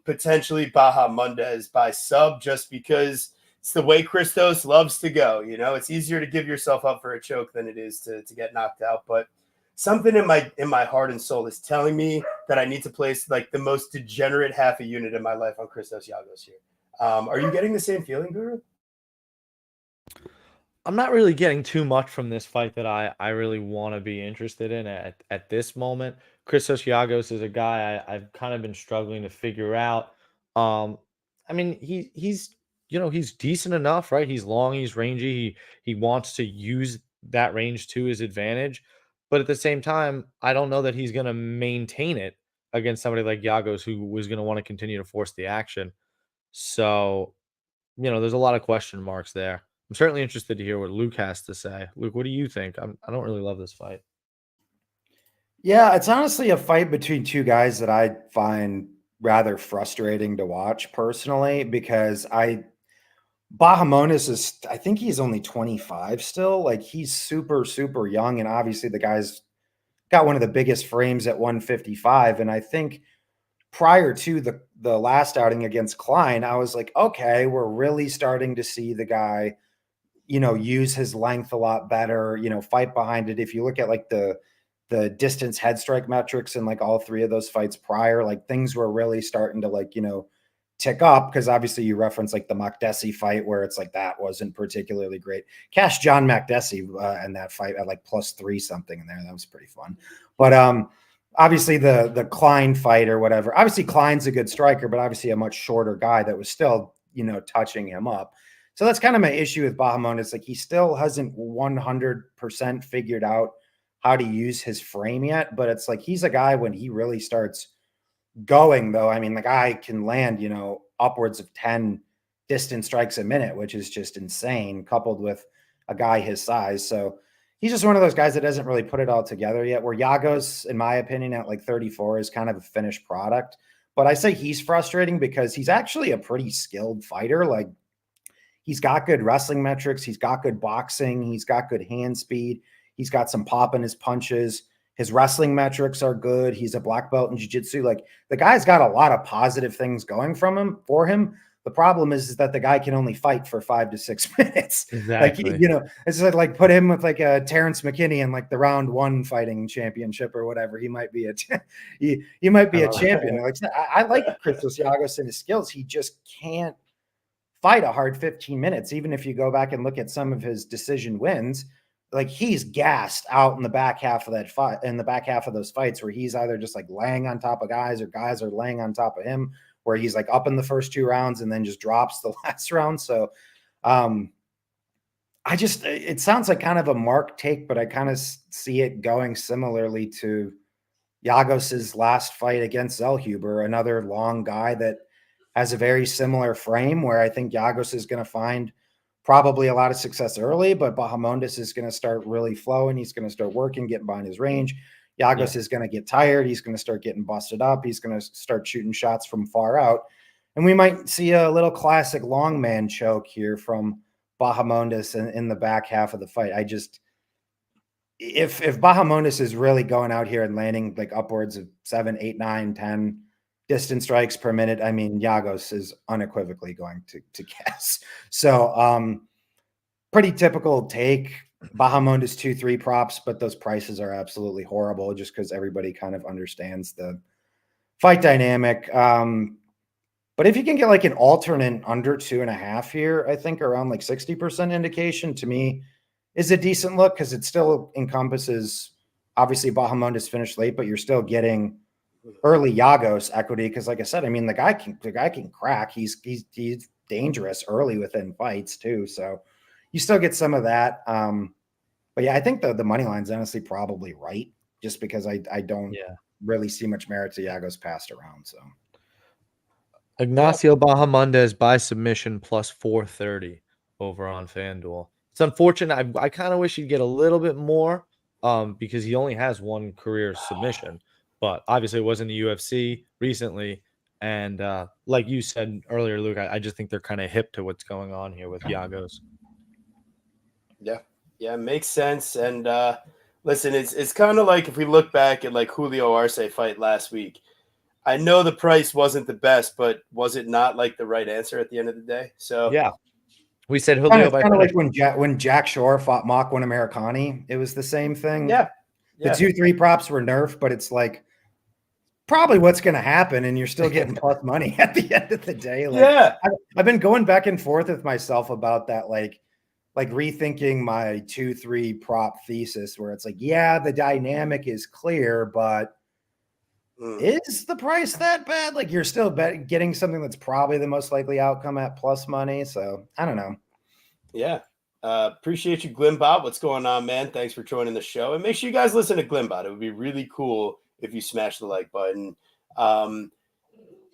potentially Bahamondes by sub, just because it's the way Christos loves to go. It's easier to give yourself up for a choke than it is to get knocked out. But something in my heart and soul is telling me that I need to place like the most degenerate half a unit in my life on Christos Iagos here. Are you getting the same feeling, Guru? I'm not really getting too much from this fight that I really want to be interested in at this moment. Christos Iagos is a guy I've kind of been struggling to figure out. I mean, he's decent enough, right? He's long, he's rangy. He wants to use that range to his advantage. But at the same time, I don't know that he's going to maintain it against somebody like Iagos, who was going to want to continue to force the action. So, there's a lot of question marks there. I'm certainly interested to hear what Luke has to say. Luke, what do you think? I don't really love this fight. Yeah, it's honestly a fight between two guys that I find rather frustrating to watch personally, because Bahamondes is, I think he's only 25 still. Like, he's super, super young. And obviously the guy's got one of the biggest frames at 155. And I think prior to the last outing against Klein, I was like, okay, we're really starting to see the guy, use his length a lot better, fight behind it. If you look at like the distance head strike metrics in like all 3 of those fights prior, like things were really starting to like, tick up because obviously you reference like the Makdessi fight where it's like that wasn't particularly great. Cash John Makdessi in that fight at like +3 something in there. That was pretty fun. But obviously the Klein fight or whatever. Obviously Klein's a good striker, but obviously a much shorter guy that was still, touching him up. So that's kind of my issue with Bahamondes. Like he still hasn't 100% figured out how to use his frame yet, but it's like he's a guy when he really starts going though. I mean, the guy can land, upwards of 10 distance strikes a minute, which is just insane, coupled with a guy his size. So he's just one of those guys that doesn't really put it all together yet, where Yagos, in my opinion, at like 34 is kind of a finished product. But I say he's frustrating because he's actually a pretty skilled fighter. Like he's got good wrestling metrics. He's got good boxing. He's got good hand speed. He's got some pop in his punches. His wrestling metrics are good. He's a black belt in jiu-jitsu. Like the guy's got a lot of positive things going for him. The problem is that the guy can only fight for 5 to 6 minutes. Exactly. Like, it's like put him with like a Terrence McKinney in like the round 1 fighting championship or whatever. He might be he might be a champion. Like I like Christos Yagos and his skills. He just can't fight a hard 15 minutes. Even if you go back and look at some of his decision wins, like he's gassed out in the back half of that fight, in the back half of those fights where he's either just like laying on top of guys or guys are laying on top of him, where he's like up in the first 2 rounds and then just drops the last round. So it sounds like kind of a Mark take, but I kind of see it going similarly to Yagos's last fight against Zellhuber, another long guy that has a very similar frame, where I think Yagos is going to find probably a lot of success early, but Bahamondes is going to start really flowing. He's going to start working, getting behind his range. Yagos is going to get tired. He's going to start getting busted up. He's going to start shooting shots from far out. And we might see a little classic long man choke here from Bahamondes in the back half of the fight. If Bahamondes is really going out here and landing like upwards of 7, 8, 9, 10 distance strikes per minute, I mean, Yagos is unequivocally going to guess. So pretty typical take. Bahamondes 2-3 props, but those prices are absolutely horrible just because everybody kind of understands the fight dynamic. But if you can get like an alternate under 2.5 here, I think around like 60% indication to me is a decent look, because it still encompasses, obviously Bahamondes finished late, but you're still getting early Yagos equity. Cause like I said, I mean, the guy can crack. He's dangerous early within fights too. So you still get some of that. But yeah, I think the money line's honestly probably right, just because I don't really see much merit to Yagos passed around. So Ignacio Bahamondes by submission +430 over on FanDuel. It's unfortunate. I kind of wish he'd get a little bit more because he only has 1 career submission. But obviously, it was in the UFC recently. And like you said earlier, Luke, I just think they're kind of hip to what's going on here with Yagos. Yeah, makes sense. And listen, it's kind of like if we look back at like Julio Arce fight last week. I know the price wasn't the best, but was it not like the right answer at the end of the day? So yeah, we said Julio. Kind of like when Jack Shore fought Makwan Americani, it was the same thing. Yeah. The 2-3 props were nerfed, but it's like probably what's going to happen, and you're still getting plus money at the end of the day. Like, I've been going back and forth with myself about that, like rethinking my 2-3 prop thesis, where it's like, yeah, the dynamic is clear, but is the price that bad? Like you're still getting something that's probably the most likely outcome at plus money. So I don't know. Yeah. Appreciate you, Glimbot. What's going on, man? Thanks for joining the show. And make sure you guys listen to Glimbot. It would be really cool if you smash the like button.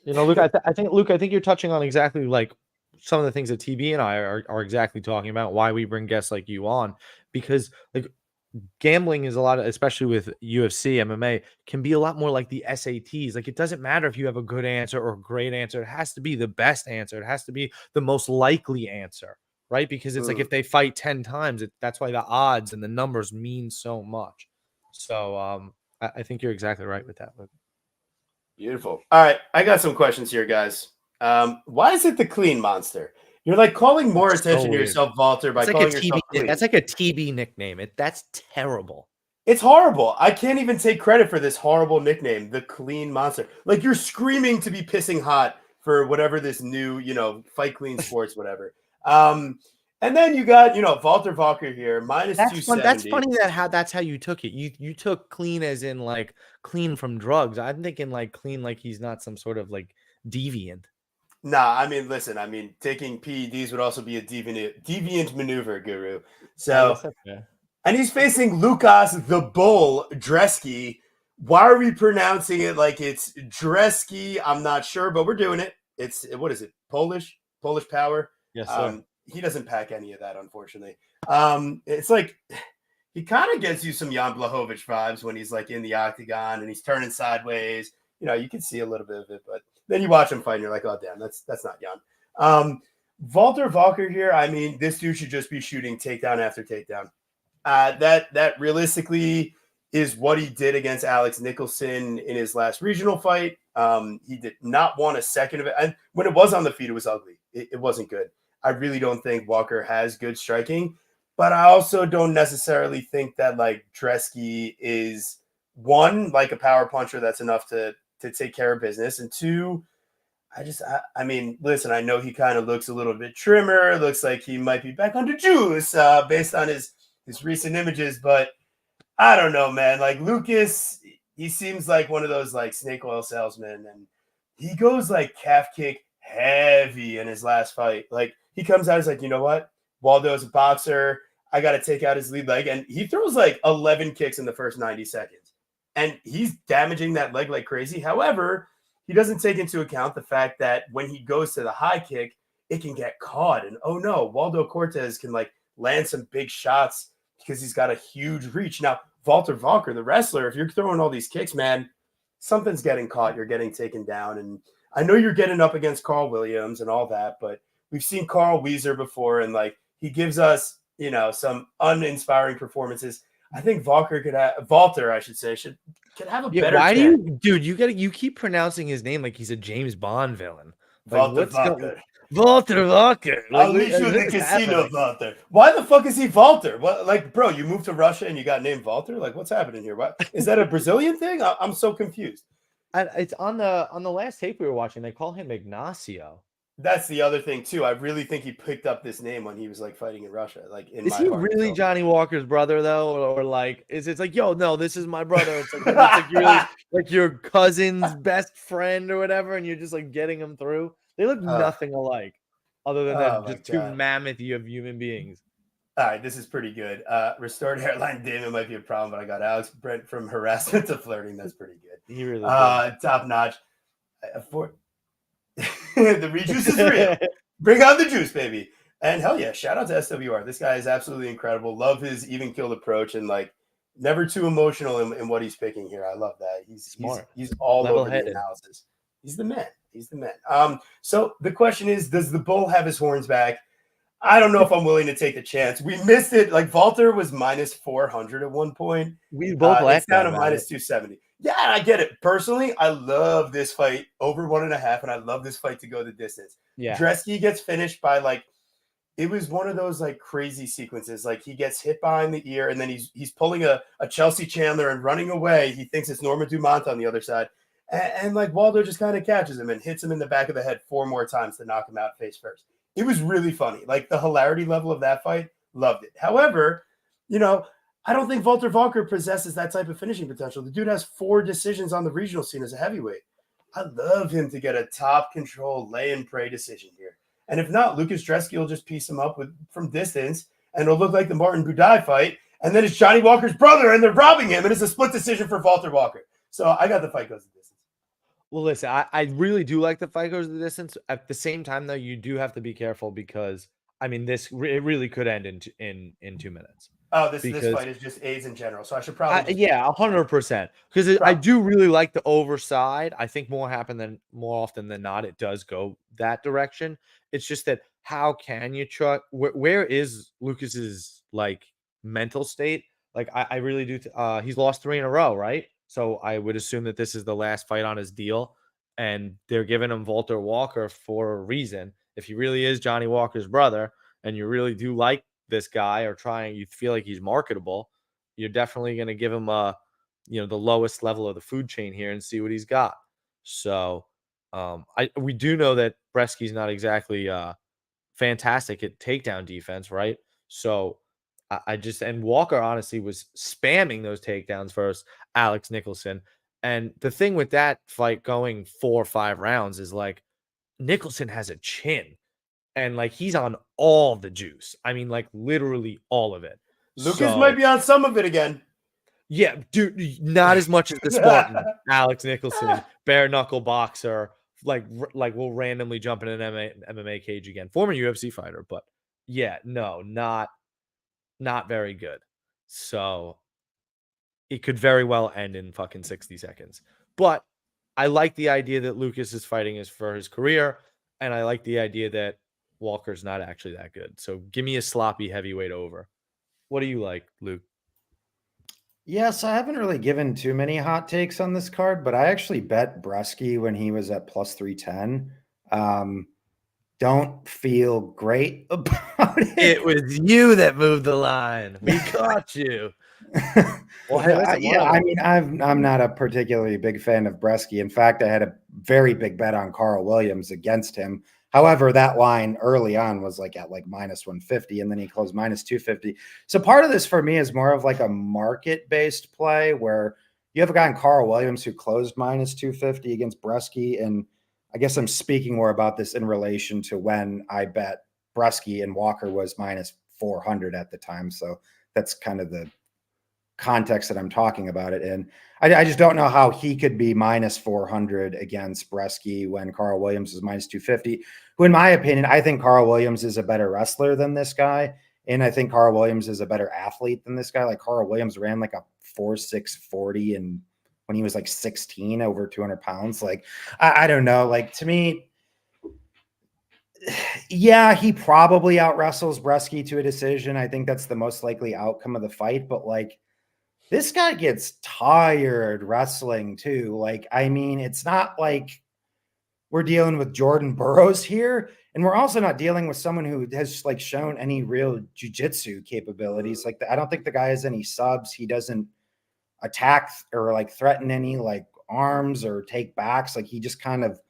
Luke, I think you're touching on exactly like some of the things that TB and I are exactly talking about, why we bring guests like you on, because like gambling is a lot of, especially with UFC, MMA, can be a lot more like the SATs. Like it doesn't matter if you have a good answer or a great answer. It has to be the best answer. It has to be the most likely answer, right? Because it's like if they fight 10 times, that's why the odds and the numbers mean so much. So I think you're exactly right with that. Beautiful. All right. I got some questions here, guys. Why is it the clean monster? You're like calling more attention to yourself, Walter, by calling yourself clean. That's like a TB nickname. That's terrible. It's horrible. I can't even take credit for this horrible nickname, the clean monster. Like you're screaming to be pissing hot for whatever this new, Fight Clean Sports, whatever. And then you got, Walter Walker here, minus That's 270. That's funny that's how you took it. You took clean as in like clean from drugs. I'm thinking like clean like he's not some sort of like deviant. Nah, I mean, listen, taking PEDs would also be a deviant maneuver, Guru. So, and he's facing Lucas the Bull Dresky. Why are we pronouncing it like it's Dresky? I'm not sure, but we're doing it. What is it? Polish power? Yes, sir. He doesn't pack any of that, unfortunately. It's like he kind of gives you some Jan Blachowicz vibes when he's like in the octagon and he's turning sideways. You can see a little bit of it, but then you watch him fight and you're like, oh damn, that's not Jan. Walter Walker here. I mean, this dude should just be shooting takedown after takedown. That realistically is what he did against Alex Nicholson in his last regional fight. He did not want a second of it. And when it was on the feet, it was ugly. It wasn't good. I really don't think Walker has good striking, but I also don't necessarily think that like Dresky is one, like a power puncher that's enough to take care of business. And two, I mean, listen, I know he kind of looks a little bit trimmer. Looks like he might be back under juice based on his recent images, but I don't know, man. Like Lucas, he seems like one of those like snake oil salesmen, and he goes like calf kick heavy in his last fight. Like he comes out, he's like, you know what? Waldo's a boxer. I got to take out his lead leg. And he throws like 11 kicks in the first 90 seconds. And he's damaging that leg like crazy. However, he doesn't take into account the fact that when he goes to the high kick, it can get caught. And oh no, Waldo Cortez can like land some big shots because he's got a huge reach. Now, Walter Walker, the wrestler, if you're throwing all these kicks, man, something's getting caught. You're getting taken down. And I know you're getting up against Carl Williams and all that, but we've seen Carl Weiser before, and like he gives us, some uninspiring performances. I think Walter, could have a better. Why do you keep pronouncing his name like he's a James Bond villain? Like, Walter Walker. I'll meet you in the casino, Walter. Why the fuck is he Walter? What, like, bro, you moved to Russia and you got named Walter? Like, what's happening here? What is that a Brazilian thing? I'm so confused. It's on the last tape we were watching. They call him Ignacio. That's the other thing too. I really think he picked up this name when he was like fighting in Russia. Like, is he really Johnny Walker's brother though, or like it's like, yo, no, this is my brother. It's like you're really like your cousin's best friend or whatever, and you're just like getting him through. They look nothing alike, other than that, just two mammoth of human beings. All right, this is pretty good. Restored hairline Damon might be a problem, but I got Alex Brent from harassment to flirting. That's pretty good. He really top notch. The rejuice is real. Bring on the juice, baby. And hell yeah, shout out to SWR. This guy is absolutely incredible. Love his even killed approach and like never too emotional in what he's picking here. I love that. He's smart. He's all over the analysis. He's the man. He's the man. So the question is, does the bull have his horns back? I don't know if I'm willing to take the chance. We missed it. Like Walter was minus 400 at one point. We both it's down to minus 270. Yeah, I get it. Personally, I love this fight over 1.5, and I love this fight to go the distance. Yeah. Dresky gets finished by like, it was one of those like crazy sequences. Like he gets hit behind the ear, and then he's pulling a Chelsea Chandler and running away. He thinks it's Norma Dumont on the other side. And like Waldo just kind of catches him and hits him in the back of the head 4 more times to knock him out face first. It was really funny. Like the hilarity level of that fight, loved it. However, I don't think Walter Walker possesses that type of finishing potential. The dude has 4 decisions on the regional scene as a heavyweight. I love him to get a top control lay and pray decision here. And if not, Lucas Dresky will just piece him up from distance, and it'll look like the Martin Budai fight. And then it's Johnny Walker's brother, and they're robbing him, and it's a split decision for Walter Walker. So I got the fight goes the distance. Well, listen, I really do like the fight goes the distance. At the same time, though, you do have to be careful because I mean, it really could end in 2 minutes. Oh, this fight is just AIDS in general, so I should probably 100%. Because I do really like the overside. I think more often than not, it does go that direction. It's just that how can you trust? Where is Lucas's like mental state? Like I really do. He's lost 3 in a row, right? So I would assume that this is the last fight on his deal, and they're giving him Walter Walker for a reason. If he really is Johnny Walker's brother, and you really do like this guy or you feel like he's marketable, you're definitely going to give him the lowest level of the food chain here and see what he's got. So We do know that Bresky's not exactly fantastic at takedown defense, right? So and Walker honestly was spamming those takedowns versus Alex Nicholson. And the thing with that fight going 4 or 5 rounds is like Nicholson has a chin and like he's on all the juice. I mean, like literally all of it. Lucas might be on some of it again. Yeah, dude, not as much as the Spartan, Alex Nicholson, bare knuckle boxer, like will randomly jump in an MMA cage again. Former UFC fighter, but yeah, no, not very good. So it could very well end in fucking 60 seconds. But I like the idea that Lucas is fighting is for his career, and I like the idea that Walker's not actually that good. So give me a sloppy heavyweight over. What do you like, Luke? Yes, I haven't really given too many hot takes on this card, but I actually bet Bresky when he was at plus 310. Don't feel great about it. It was you that moved the line. We caught you. Well, I mean, I'm not a particularly big fan of Bresky. In fact, I had a very big bet on Carl Williams against him. However, that line early on was like at like minus 150, and then he closed minus 250. So part of this for me is more of like a market-based play where you have a guy in Carl Williams who closed minus 250 against Bresky. And I guess I'm speaking more about this in relation to when I bet Bresky and Walker was minus 400 at the time. So that's kind of the context that I'm talking about it in. I just don't know how he could be minus 400 against Bresky when Carl Williams is minus 250, who in my opinion, I think Carl Williams is a better wrestler than this guy. And I think Carl Williams is a better athlete than this guy. Like Carl Williams ran like a 4.640 and when he was like 16 over 200 pounds. Like, I don't know. Like to me, yeah, he probably out wrestles Bresky to a decision. I think that's the most likely outcome of the fight, but like, this guy gets tired wrestling too. Like, I mean, it's not like we're dealing with Jordan Burroughs here. And we're also not dealing with someone who has like shown any real jiu-jitsu capabilities. Like, I don't think the guy has any subs. He doesn't attack or like threaten any like arms or take backs. Like he just kind of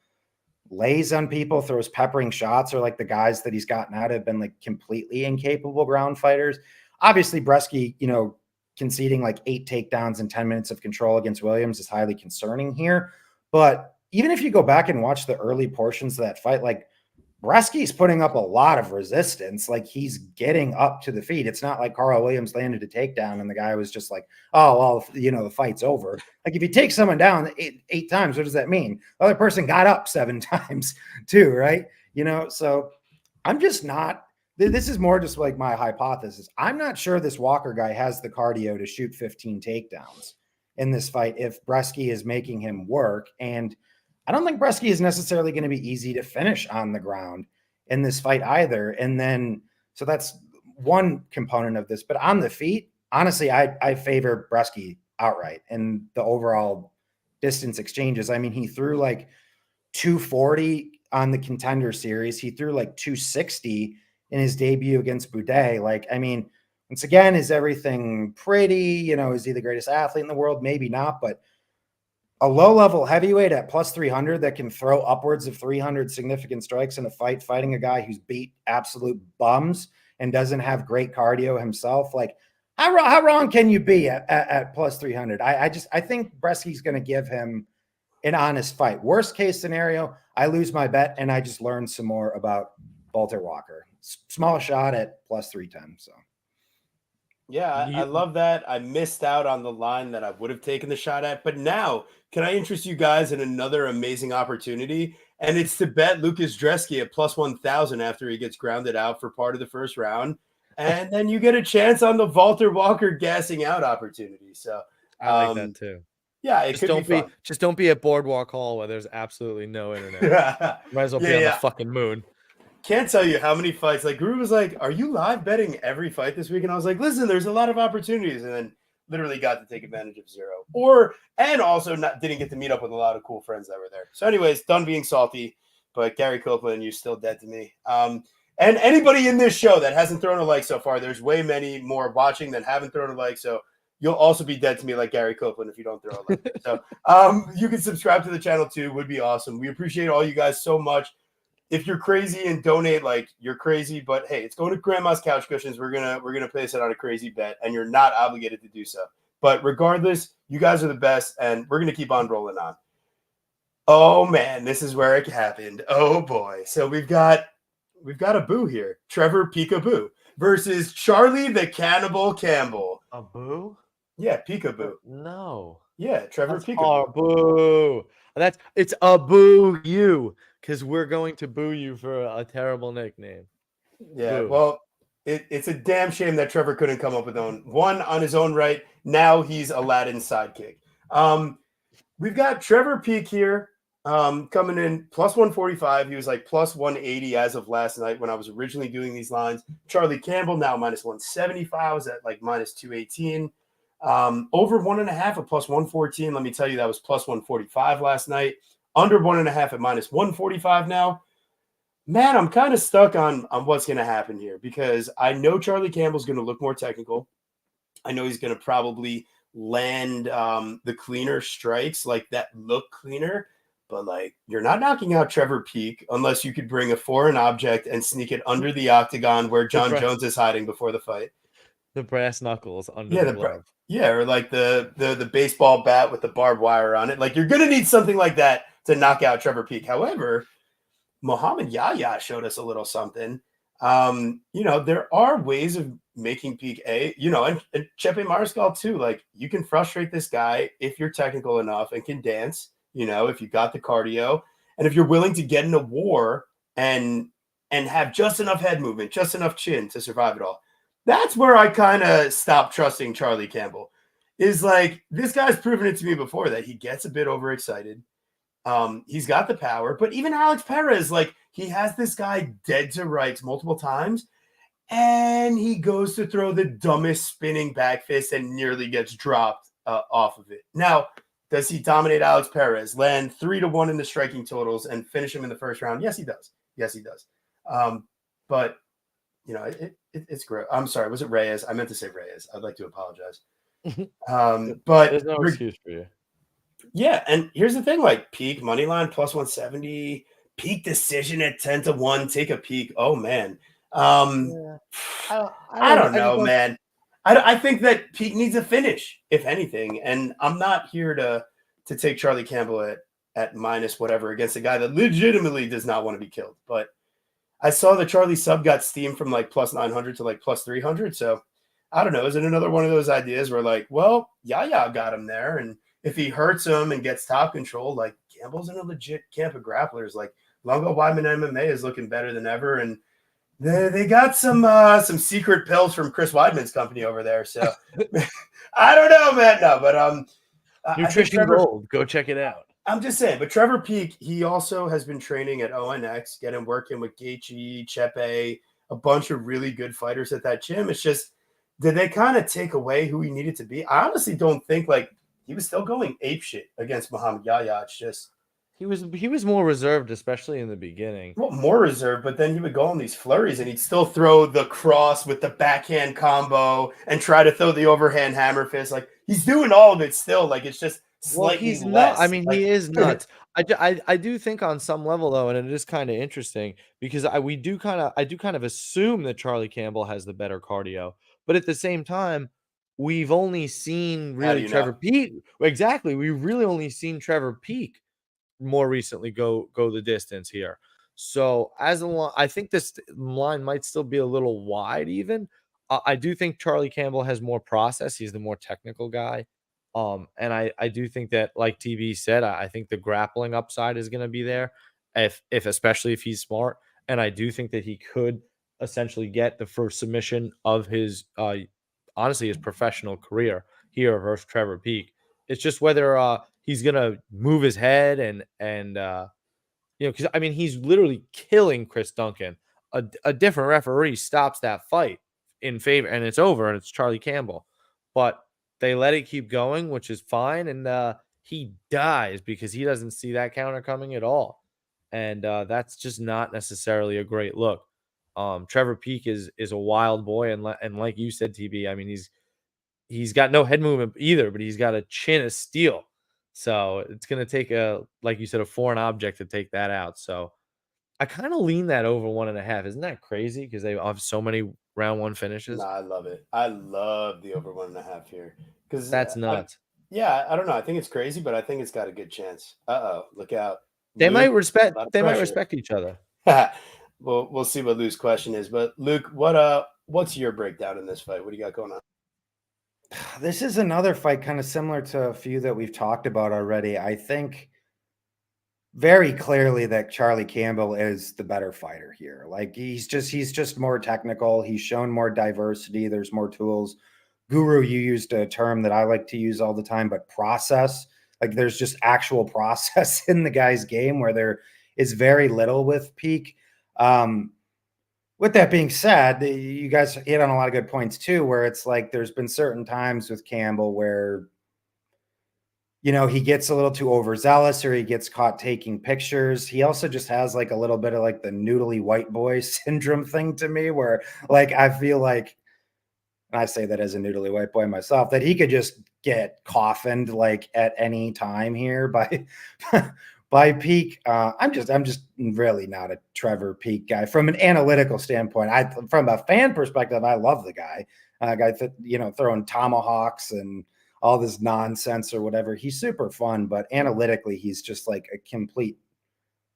lays on people, throws peppering shots, or like the guys that he's gotten out have been like completely incapable ground fighters. Obviously, Bresky, conceding like 8 takedowns in 10 minutes of control against Williams is highly concerning here. But even if you go back and watch the early portions of that fight, like Bresky's putting up a lot of resistance. Like he's getting up to the feet. It's not like Carl Williams landed a takedown and the guy was just like, oh, well, the fight's over. Like if you take someone down eight times, what does that mean? The other person got up 7 times too, right? So I'm just not. This is more just like my hypothesis. I'm not sure this Walker guy has the cardio to shoot 15 takedowns in this fight if Bresky is making him work. And I don't think Bresky is necessarily going to be easy to finish on the ground in this fight either. And then, so that's one component of this. But on the feet, honestly, I favor Bresky outright in the overall distance exchanges. I mean, he threw like 240 on the Contender Series. He threw like 260 in his debut against Boudet. Like, I mean, once again, is everything pretty? Is he the greatest athlete in the world? Maybe not, but a low-level heavyweight at plus 300 that can throw upwards of 300 significant strikes in a fight, fighting a guy who's beat absolute bums and doesn't have great cardio himself. Like, how wrong can you be at plus 300? I think Bresky's going to give him an honest fight. Worst case scenario, I lose my bet and I just learn some more about Walter Walker. Small shot at plus 310. So, yeah, I love that. I missed out on the line that I would have taken the shot at. But now, can I interest you guys in another amazing opportunity? And it's to bet Lucas Dresky at plus 1,000 after he gets grounded out for part of the first round. And then you get a chance on the Walter Walker gassing out opportunity. So I like that too. Yeah, just don't be at Boardwalk Hall where there's absolutely no internet. Might as well be on the fucking moon. Can't tell you how many fights. Like Guru was like, "Are you live betting every fight this week?" And I was like, "Listen, there's a lot of opportunities." And then literally got to take advantage of 0, and also didn't get to meet up with a lot of cool friends that were there. So, anyways, done being salty. But Gary Copeland, you're still dead to me. And anybody in this show that hasn't thrown a like so far, there's way many more watching that haven't thrown a like. So you'll also be dead to me like Gary Copeland if you don't throw a leg. So you can subscribe to the channel too. Would be awesome. We appreciate all you guys so much. If you're crazy and donate, like you're crazy, but hey, it's going to Grandma's Couch Cushions. We're gonna place it on a crazy bet, and you're not obligated to do so. But regardless, you guys are the best, and we're gonna keep on rolling on. Oh man, this is where it happened. Oh boy. So we've got a boo here. Trevor Peekaboo versus Charlie the Cannibal Campbell. A boo? Yeah, Peekaboo. No. Yeah, Trevor That's Peekaboo. Boo. It's a boo you, because we're going to boo you for a terrible nickname. Yeah, Boo. well, it's a damn shame that Trevor couldn't come up with one on his own right. Now he's Aladdin's sidekick. We've got Trevor Peek here coming in plus 145. He was like plus 180 as of last night when I was originally doing these lines. Charlie Campbell now minus 175. I was at like minus 218. Over 1.5 at plus 114. Let me tell you, that was plus 145 last night. Under 1.5 at minus 145 now. Man, I'm kind of stuck on what's going to happen here because I know Charlie Campbell's going to look more technical. I know he's going to probably land the cleaner strikes, like that look cleaner. But like, you're not knocking out Trevor Peek unless you could bring a foreign object and sneak it under the octagon where John Jones is hiding before the fight. The brass knuckles under the glove. Or like the baseball bat with the barbed wire on it. Like, you're going to need something like that to knock out Trevor Peek. However, Muhammad Yahya showed us a little something. There are ways of making Peek and Chepe Mariscal too. Like, you can frustrate this guy if you're technical enough and can dance, if you got the cardio and if you're willing to get in a war and have just enough head movement, just enough chin to survive it all. That's where I kind of stopped trusting Charlie Campbell. Is like, this guy's proven it to me before that he gets a bit overexcited. He's got the power, but even Alex Perez, like, he has this guy dead to rights multiple times, and he goes to throw the dumbest spinning back fist and nearly gets dropped off of it. Now, does he dominate Alex Perez, land 3-1 in the striking totals, and finish him in the first round? Yes, he does. But it's great. I'm sorry. Was it Reyes? I meant to say Reyes. I'd like to apologize. But there's no excuse for you. Yeah, and here's the thing: like, Peek money line plus 170, Peek decision at 10-1. Take a peek. Oh man, I don't know, man. I think that Peek needs a finish, if anything, and I'm not here to take Charlie Campbell at minus whatever against a guy that legitimately does not want to be killed. But I saw that Charlie sub got steamed from like plus 900 to like plus 300. So I don't know. Is it another one of those ideas where like, well, Yahya got him there, and if he hurts him and gets top control, like, Campbell's in a legit camp of grapplers. Like, Longo Weidman MMA is looking better than ever, and they got some secret pills from Chris Weidman's company over there. So I don't know, man. No, but Nutrition Gold, go check it out. I'm just saying, but Trevor Peek, he also has been training at ONX, working with Gaethje, Chepe, a bunch of really good fighters at that gym. It's just, did they kind of take away who he needed to be? I honestly don't think, like, he was still going apeshit against Muhammad Yahya. It's just he was more reserved, especially in the beginning. Well, more reserved, but then he would go on these flurries and he'd still throw the cross with the backhand combo and try to throw the overhand hammer fist. Like, he's doing all of it still. Like, it's just slightly he's less. Not. I mean, he is nuts. I do think on some level though, and it is kind of interesting because I do kind of assume that Charlie Campbell has the better cardio, but at the same time, we've only seen really Trevor Peek. Exactly. We've really only seen Trevor Peek more recently go the distance here. So I think this line might still be a little wide even. I do think Charlie Campbell has more process. He's the more technical guy. And I do think that, like TB said, I think the grappling upside is going to be there if especially if he's smart. And I do think that he could essentially get the first submission of his honestly his professional career here versus Trevor Peek. It's just whether he's gonna move his head and because I mean, he's literally killing Chris Duncan. A different referee stops that fight in favor, and it's over, and it's Charlie Campbell. But they let it keep going, which is fine, and he dies because he doesn't see that counter coming at all, and that's just not necessarily a great look. Trevor Peek is a wild boy, and like you said, TB, I mean, he's got no head movement either, but he's got a chin of steel. So it's going to take like you said, a foreign object to take that out. So I kind of lean that over 1.5. Isn't that crazy? Because they have so many round one finishes. No, I love it. I love the over 1.5 here because That's nuts. I don't know. I think it's crazy, but I think it's got a good chance. Look out. They Luke, might respect. They might pressure. respect each other. We'll see what Luke's question is. But Luke, what's your breakdown in this fight? What do you got going on? This is another fight kind of similar to a few that we've talked about already. I think very clearly that Charlie Campbell is the better fighter here. Like he's just more technical. He's shown more diversity. There's more tools. Guru, you used a term that I like to use all the time, but process. Like there's just actual process in the guy's game where there is very little with Peak. With that being said, you guys hit on a lot of good points too, where it's like there's been certain times with Campbell where, he gets a little too overzealous or he gets caught taking pictures. He also just has like a little bit of like the noodly white boy syndrome thing to me where like I feel like, and I say that as a noodly white boy myself, that he could just get coffined like at any time here by by Peak. I'm just really not a Trevor Peak guy from an analytical standpoint. From a fan perspective, I love the guy. Throwing tomahawks and all this nonsense or whatever. He's super fun, but analytically, he's just like a complete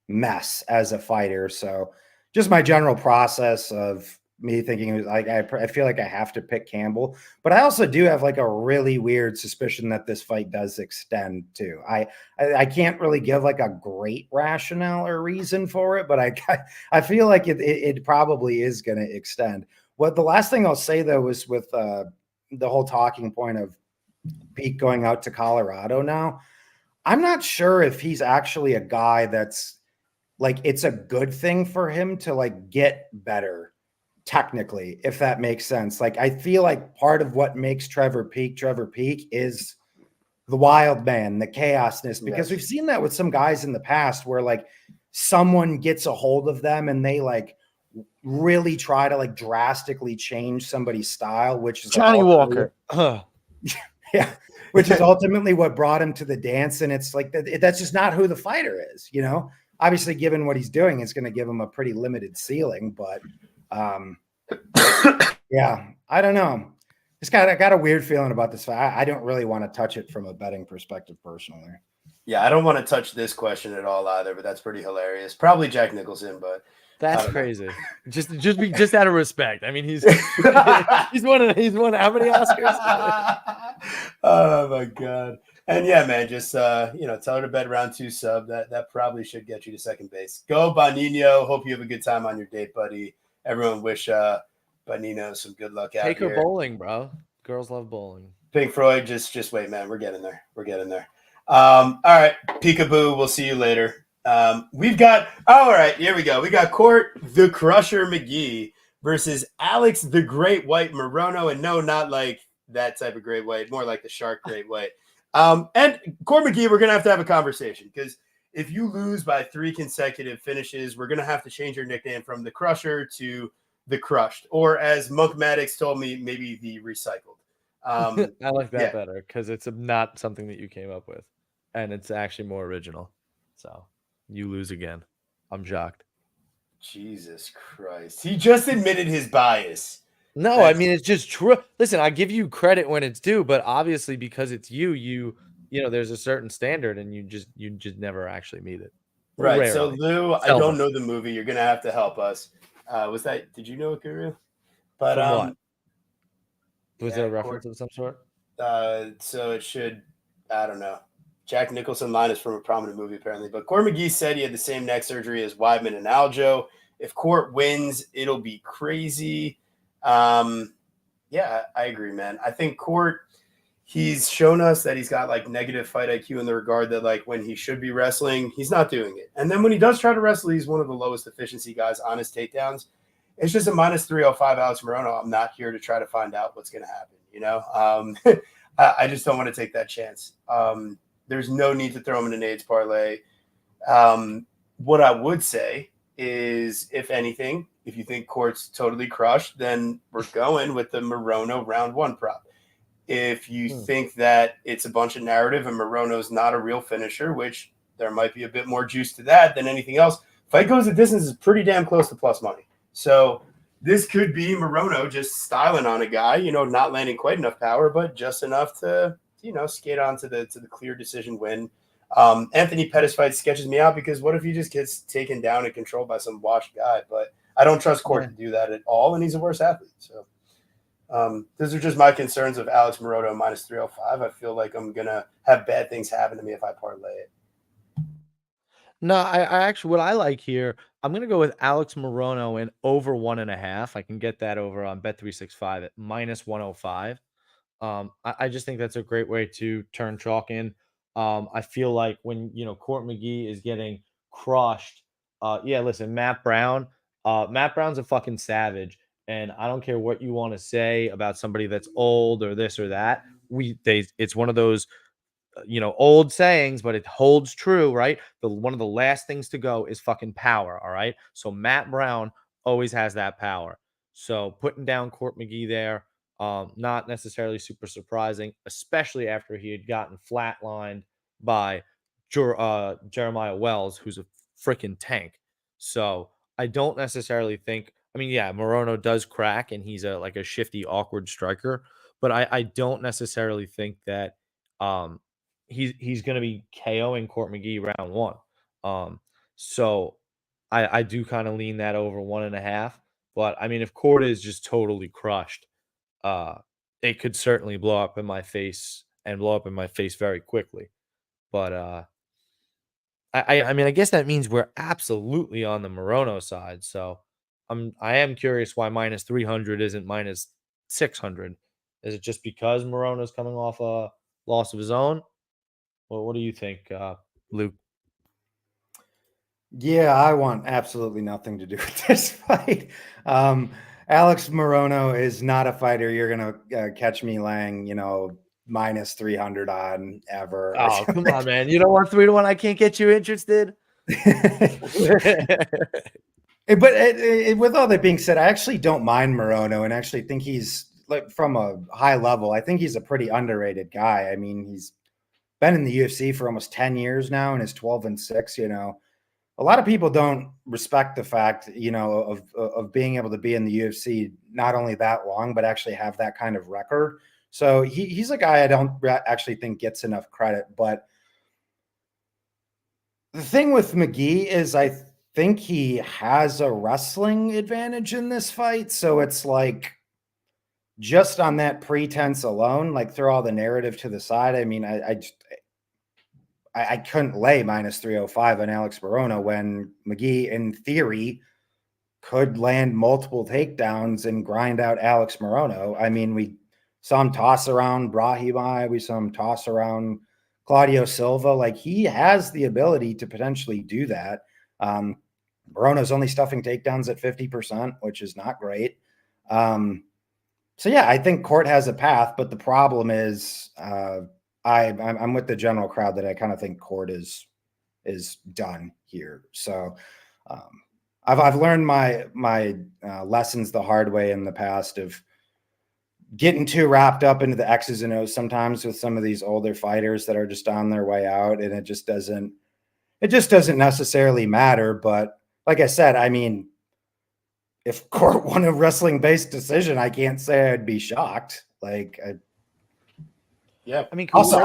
mess as a fighter. So just my general process of me thinking it was like, I feel like I have to pick Campbell, but I also do have like a really weird suspicion that this fight does extend too. I can't really give like a great rationale or reason for it, but I feel like it probably is going to extend. What the last thing I'll say though was with the whole talking point of Peak going out to Colorado now. I'm not sure if he's actually a guy that's like, it's a good thing for him to like get better technically, if that makes sense. Like, I feel like part of what makes Trevor Peak is the wild man, the chaosness, because we've seen that with some guys in the past where like someone gets a hold of them and they like really try to like drastically change somebody's style, which is Johnny Walker. Yeah, which is ultimately what brought him to the dance. And it's like, that's just not who the fighter is, obviously given what he's doing, it's going to give him a pretty limited ceiling, but yeah, I don't know. I got a weird feeling about this fight. I don't really want to touch it from a betting perspective personally. Yeah, I don't want to touch this question at all either, but that's pretty hilarious. Probably Jack Nicholson, but that's crazy. Just out of respect. I mean, he's won how many Oscars? Oh my god. And yeah, man, just tell her to bet round 2 sub. That probably should get you to second base. Go Bonino. Hope you have a good time on your date, buddy. Everyone wish Bonino some good luck out here. Take her bowling, bro. Girls love bowling. Pink Floyd, just wait, man. We're getting there. All right, peekaboo. We'll see you later. We've got all right. Here we go. We got Court the Crusher McGee versus Alex the Great White Morono, and no, not like that type of great white, more like the shark great white. And Court McGee, we're gonna have a conversation because if you lose by 3 consecutive finishes, we're gonna have to change your nickname from the Crusher to the Crushed, or as Monk Maddox told me, maybe the Recycled. I like that better because it's not something that you came up with, and it's actually more original. So you lose again. I'm shocked. Jesus Christ. He just admitted his bias. No, I mean, it's just true. Listen, I give you credit when it's due, but obviously because it's you there's a certain standard and you just never actually meet it. Right. Rarely. So Lou, I don't know the movie. You're going to have to help us. Did you know it, Guru? But what? Was there a reference of some sort? So it should, I don't know. Jack Nicholson line is from a prominent movie, apparently. But Court McGee said he had the same neck surgery as Weidman and Aljo. If Court wins, it'll be crazy. Yeah, I agree, man. I think Court, he's shown us that he's got like negative fight IQ in the regard that like when he should be wrestling, he's not doing it. And then when he does try to wrestle, he's one of the lowest efficiency guys on his takedowns. It's just a -305 Alex Morono. I'm not here to try to find out what's going to happen. I just don't want to take that chance. There's no need to throw him in an AIDS parlay. What I would say is, if anything, if you think Court's totally crushed, then we're going with the Morono round 1 prop. If you think that it's a bunch of narrative and Morono's not a real finisher, which there might be a bit more juice to that than anything else, fight goes the distance is pretty damn close to plus money. So this could be Morono just styling on a guy, not landing quite enough power, but just enough to, skate on to the clear decision win. Anthony Pettis fight sketches me out because what if he just gets taken down and controlled by some washed guy? But I don't trust Court to do that at all, and he's a worse athlete. So those are just my concerns of Alex Morono minus 305. I feel like I'm going to have bad things happen to me if I parlay it. No, I actually, what I like here, I'm going to go with Alex Morono in over 1.5. I can get that over on Bet365 at minus 105. I just think that's a great way to turn chalk in. I feel like when, Court McGee is getting crushed. Listen, Matt Brown's a fucking savage. And I don't care what you want to say about somebody that's old or this or that. It's one of those, old sayings, but it holds true, right? One of the last things to go is fucking power. All right. So Matt Brown always has that power. So putting down Court McGee there, not necessarily super surprising, especially after he had gotten flatlined by Jeremiah Wells, who's a freaking tank. So I don't necessarily think. I mean, yeah, Morono does crack, and he's a shifty, awkward striker. But I don't necessarily think that he's going to be KOing Court McGee round one. So I do kind of lean that over 1.5. But I mean, if Court is just totally crushed, it could certainly blow up in my face very quickly. But I mean, I guess that means we're absolutely on the Morono side. So I am curious why minus 300 isn't minus 600. Is it just because Morono's coming off a loss of his own? Well, what do you think, Luke? Yeah, I want absolutely nothing to do with this fight. Alex Morono is not a fighter you're gonna catch me laying, minus 300 on ever. Oh, come on, man! You don't want 3-1. I can't get you interested. But with all that being said, I actually don't mind Morono, and actually think he's like from a high level. I think he's a pretty underrated guy. I mean, he's been in the UFC for almost 10 years now, and is 12-6. A lot of people don't respect the fact, of being able to be in the UFC not only that long, but actually have that kind of record. So he's a guy I don't actually think gets enough credit. But the thing with McGee is I think he has a wrestling advantage in this fight. So it's like, just on that pretense alone, like throw all the narrative to the side. I mean, I couldn't lay minus 305 on Alex Morono when McGee, in theory, could land multiple takedowns and grind out Alex Morono. I mean, we saw him toss around Brahimaj. We saw him toss around Claudio Silva. Like, he has the ability to potentially do that. Morono's only stuffing takedowns at 50%, which is not great. So yeah, I think Court has a path, but the problem is I'm with the general crowd that I kind of think Court is done here. So I've learned my lessons the hard way in the past of getting too wrapped up into the X's and O's sometimes with some of these older fighters that are just on their way out, and it just doesn't necessarily matter. But like I said, I mean, if Court won a wrestling-based decision, I can't say I'd be shocked. Like, yeah. I mean, also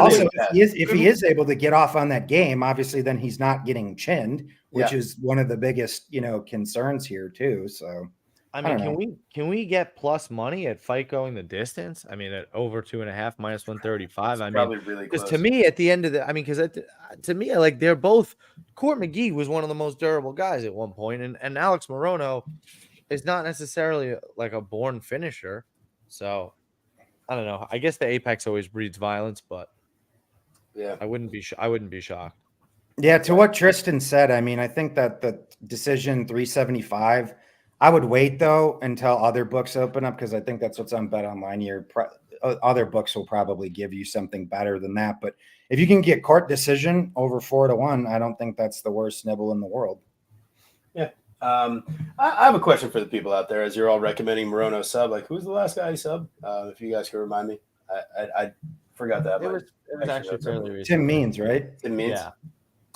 if he is able to get off on that game, obviously, then he's not getting chinned, which is one of the biggest, concerns here too. So, I mean, can we get plus money at fight going the distance? I mean, at over 2.5 minus 135. I mean, really because to me, at the end of to me, like, they're both. Court McGee was one of the most durable guys at one point, and Alex Morono is not necessarily like a born finisher. So I don't know. I guess the apex always breeds violence, but yeah, I wouldn't be shocked. Yeah, to what Tristan said, I mean, I think that the decision 375, I would wait though until other books open up, because I think that's what's on Bet Online here. Other books will probably give you something better than that. But if you can get Court decision over 4-1, I don't think that's the worst nibble in the world. Yeah. I have a question for the people out there as you're all recommending Morono sub. Like, who's the last guy he subbed? If you guys can remind me. I forgot that. It was actually fairly recent. Tim Means, right? Tim Means. Yeah.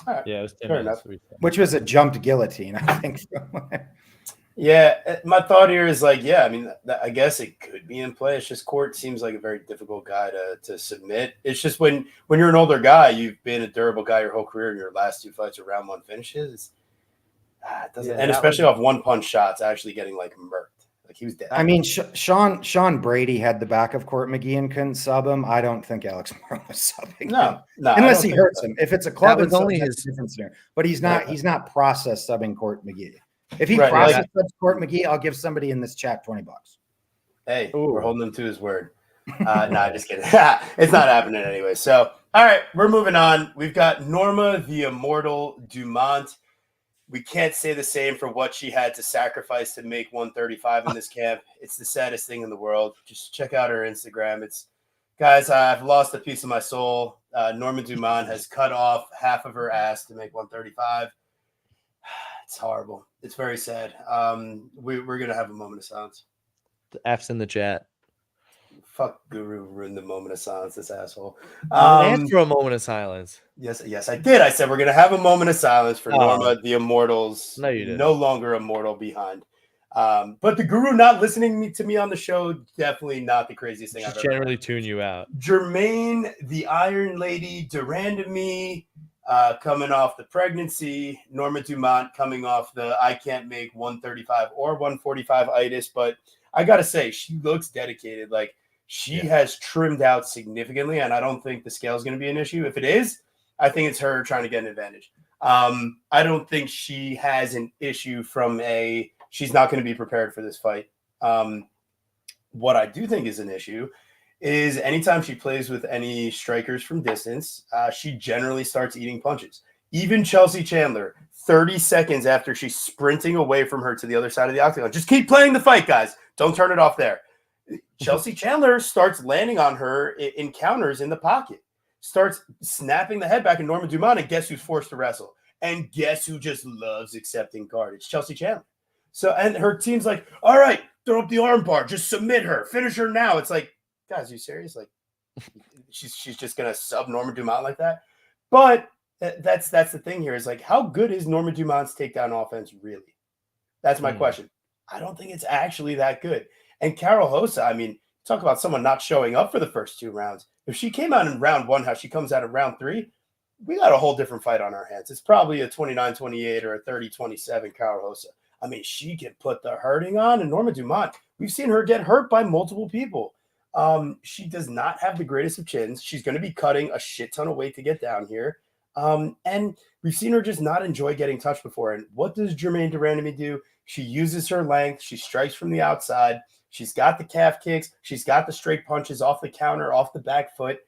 All right. Yeah, it was Tim Fair Means. enough. Which was a jumped guillotine, I think. Yeah, my thought here is like, yeah, I mean, I guess it could be in play. It's just Court seems like a very difficult guy to submit. It's just when you're an older guy, you've been a durable guy your whole career, and your last 2 fights are round 1 finishes. It doesn't, and especially off 1-punch shots, actually getting like murked. Like he was dead. I mean, Sean Brady had the back of Court McGee and couldn't sub him. I don't think Alex Moore was subbing him. No, unless he hurts him. If it's a club, that was only his different scenario. But he's not. He's not process subbing Court McGee. If he process subs Court McGee, I'll give somebody in this chat $20. Hey, we're holding him to his word. No, just kidding. It's not happening anyway. So, all right, we're moving on. We've got Norma the Immortal Dumont. We can't say the same for what she had to sacrifice to make 135 in this camp. It's the saddest thing in the world. Just check out her Instagram. It's, guys, I've lost a piece of my soul. Norma Dumont has cut off half of her ass to make 135. It's horrible. It's very sad. We're going to have a moment of silence. The F's in the chat. Fuck Guru ruined the moment of silence, this asshole. Ask for a moment of silence. Yes, I did. I said we're going to have a moment of silence for Norma the Immortal's no, you didn't. No longer immortal behind. But the Guru not listening to me on the show, definitely not the craziest thing I've ever generally heard. tune you out. Jermaine, the Iron Lady, Durandamy, coming off the pregnancy. Norma Dumont coming off the I can't make 135 or 145 itis. But I got to say, she looks dedicated. Like, she has trimmed out significantly, and I don't think the scale is going to be an issue. If it is, I think it's her trying to get an advantage. I don't think she has an issue from she's not going to be prepared for this fight. What I do think is an issue is anytime she plays with any strikers from distance, she generally starts eating punches. Even Chelsea Chandler, 30 seconds after she's sprinting away from her to the other side of the octagon, just keep playing the fight, guys. Don't turn it off there. Chelsea Chandler starts landing on her in counters in the pocket, starts snapping the head back in Norma Dumont, and guess who's forced to wrestle? And guess who just loves accepting guard? It's Chelsea Chandler. So, and her team's like, all right, throw up the arm bar, just submit her, finish her now. It's like, guys, are you serious? Like, she's just gonna sub Norma Dumont like that? But that's the thing here is like, how good is Norma Dumont's takedown offense really? That's my question. I don't think it's actually that good. And Carol Hossa, I mean, talk about someone not showing up for the first 2 rounds. If she came out in round 1, how she comes out in round 3, we got a whole different fight on our hands. It's probably a 29-28 or a 30-27 Carol Hossa. I mean, she can put the hurting on. And Norma Dumont, we've seen her get hurt by multiple people. She does not have the greatest of chins. She's going to be cutting a shit ton of weight to get down here. And we've seen her just not enjoy getting touched before. And what does Jermaine Durandamy do? She uses her length. She strikes from the outside. She's got the calf kicks. She's got the straight punches off the counter, off the back foot.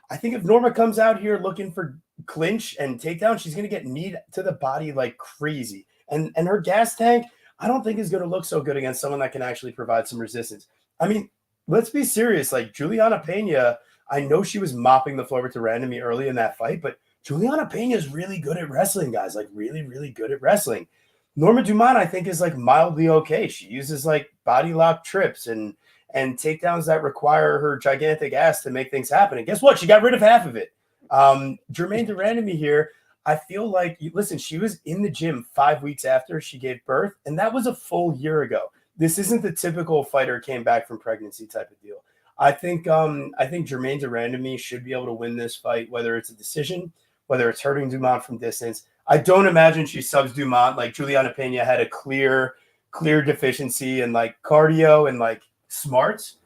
I think if Norma comes out here looking for clinch and takedown, she's going to get knee to the body like crazy. And her gas tank, I don't think is going to look so good against someone that can actually provide some resistance. I mean, let's be serious. Like Juliana Pena, I know she was mopping the floor with Durandamy early in that fight, but Juliana Pena is really good at wrestling, guys. Like really, really good at wrestling. Norma Dumont, I think, is like mildly okay. She uses like body lock trips and takedowns that require her gigantic ass to make things happen. And guess what? She got rid of half of it. Jermaine Durandamy here, I feel like, listen, she was in the gym 5 weeks after she gave birth, and that was a full year ago. This isn't the typical fighter came back from pregnancy type of deal. I think Jermaine Durandamy should be able to win this fight, whether it's a decision, whether it's hurting Dumont from distance. I don't imagine she subs Dumont. Like Juliana Pena had a clear deficiency in like cardio and like smarts,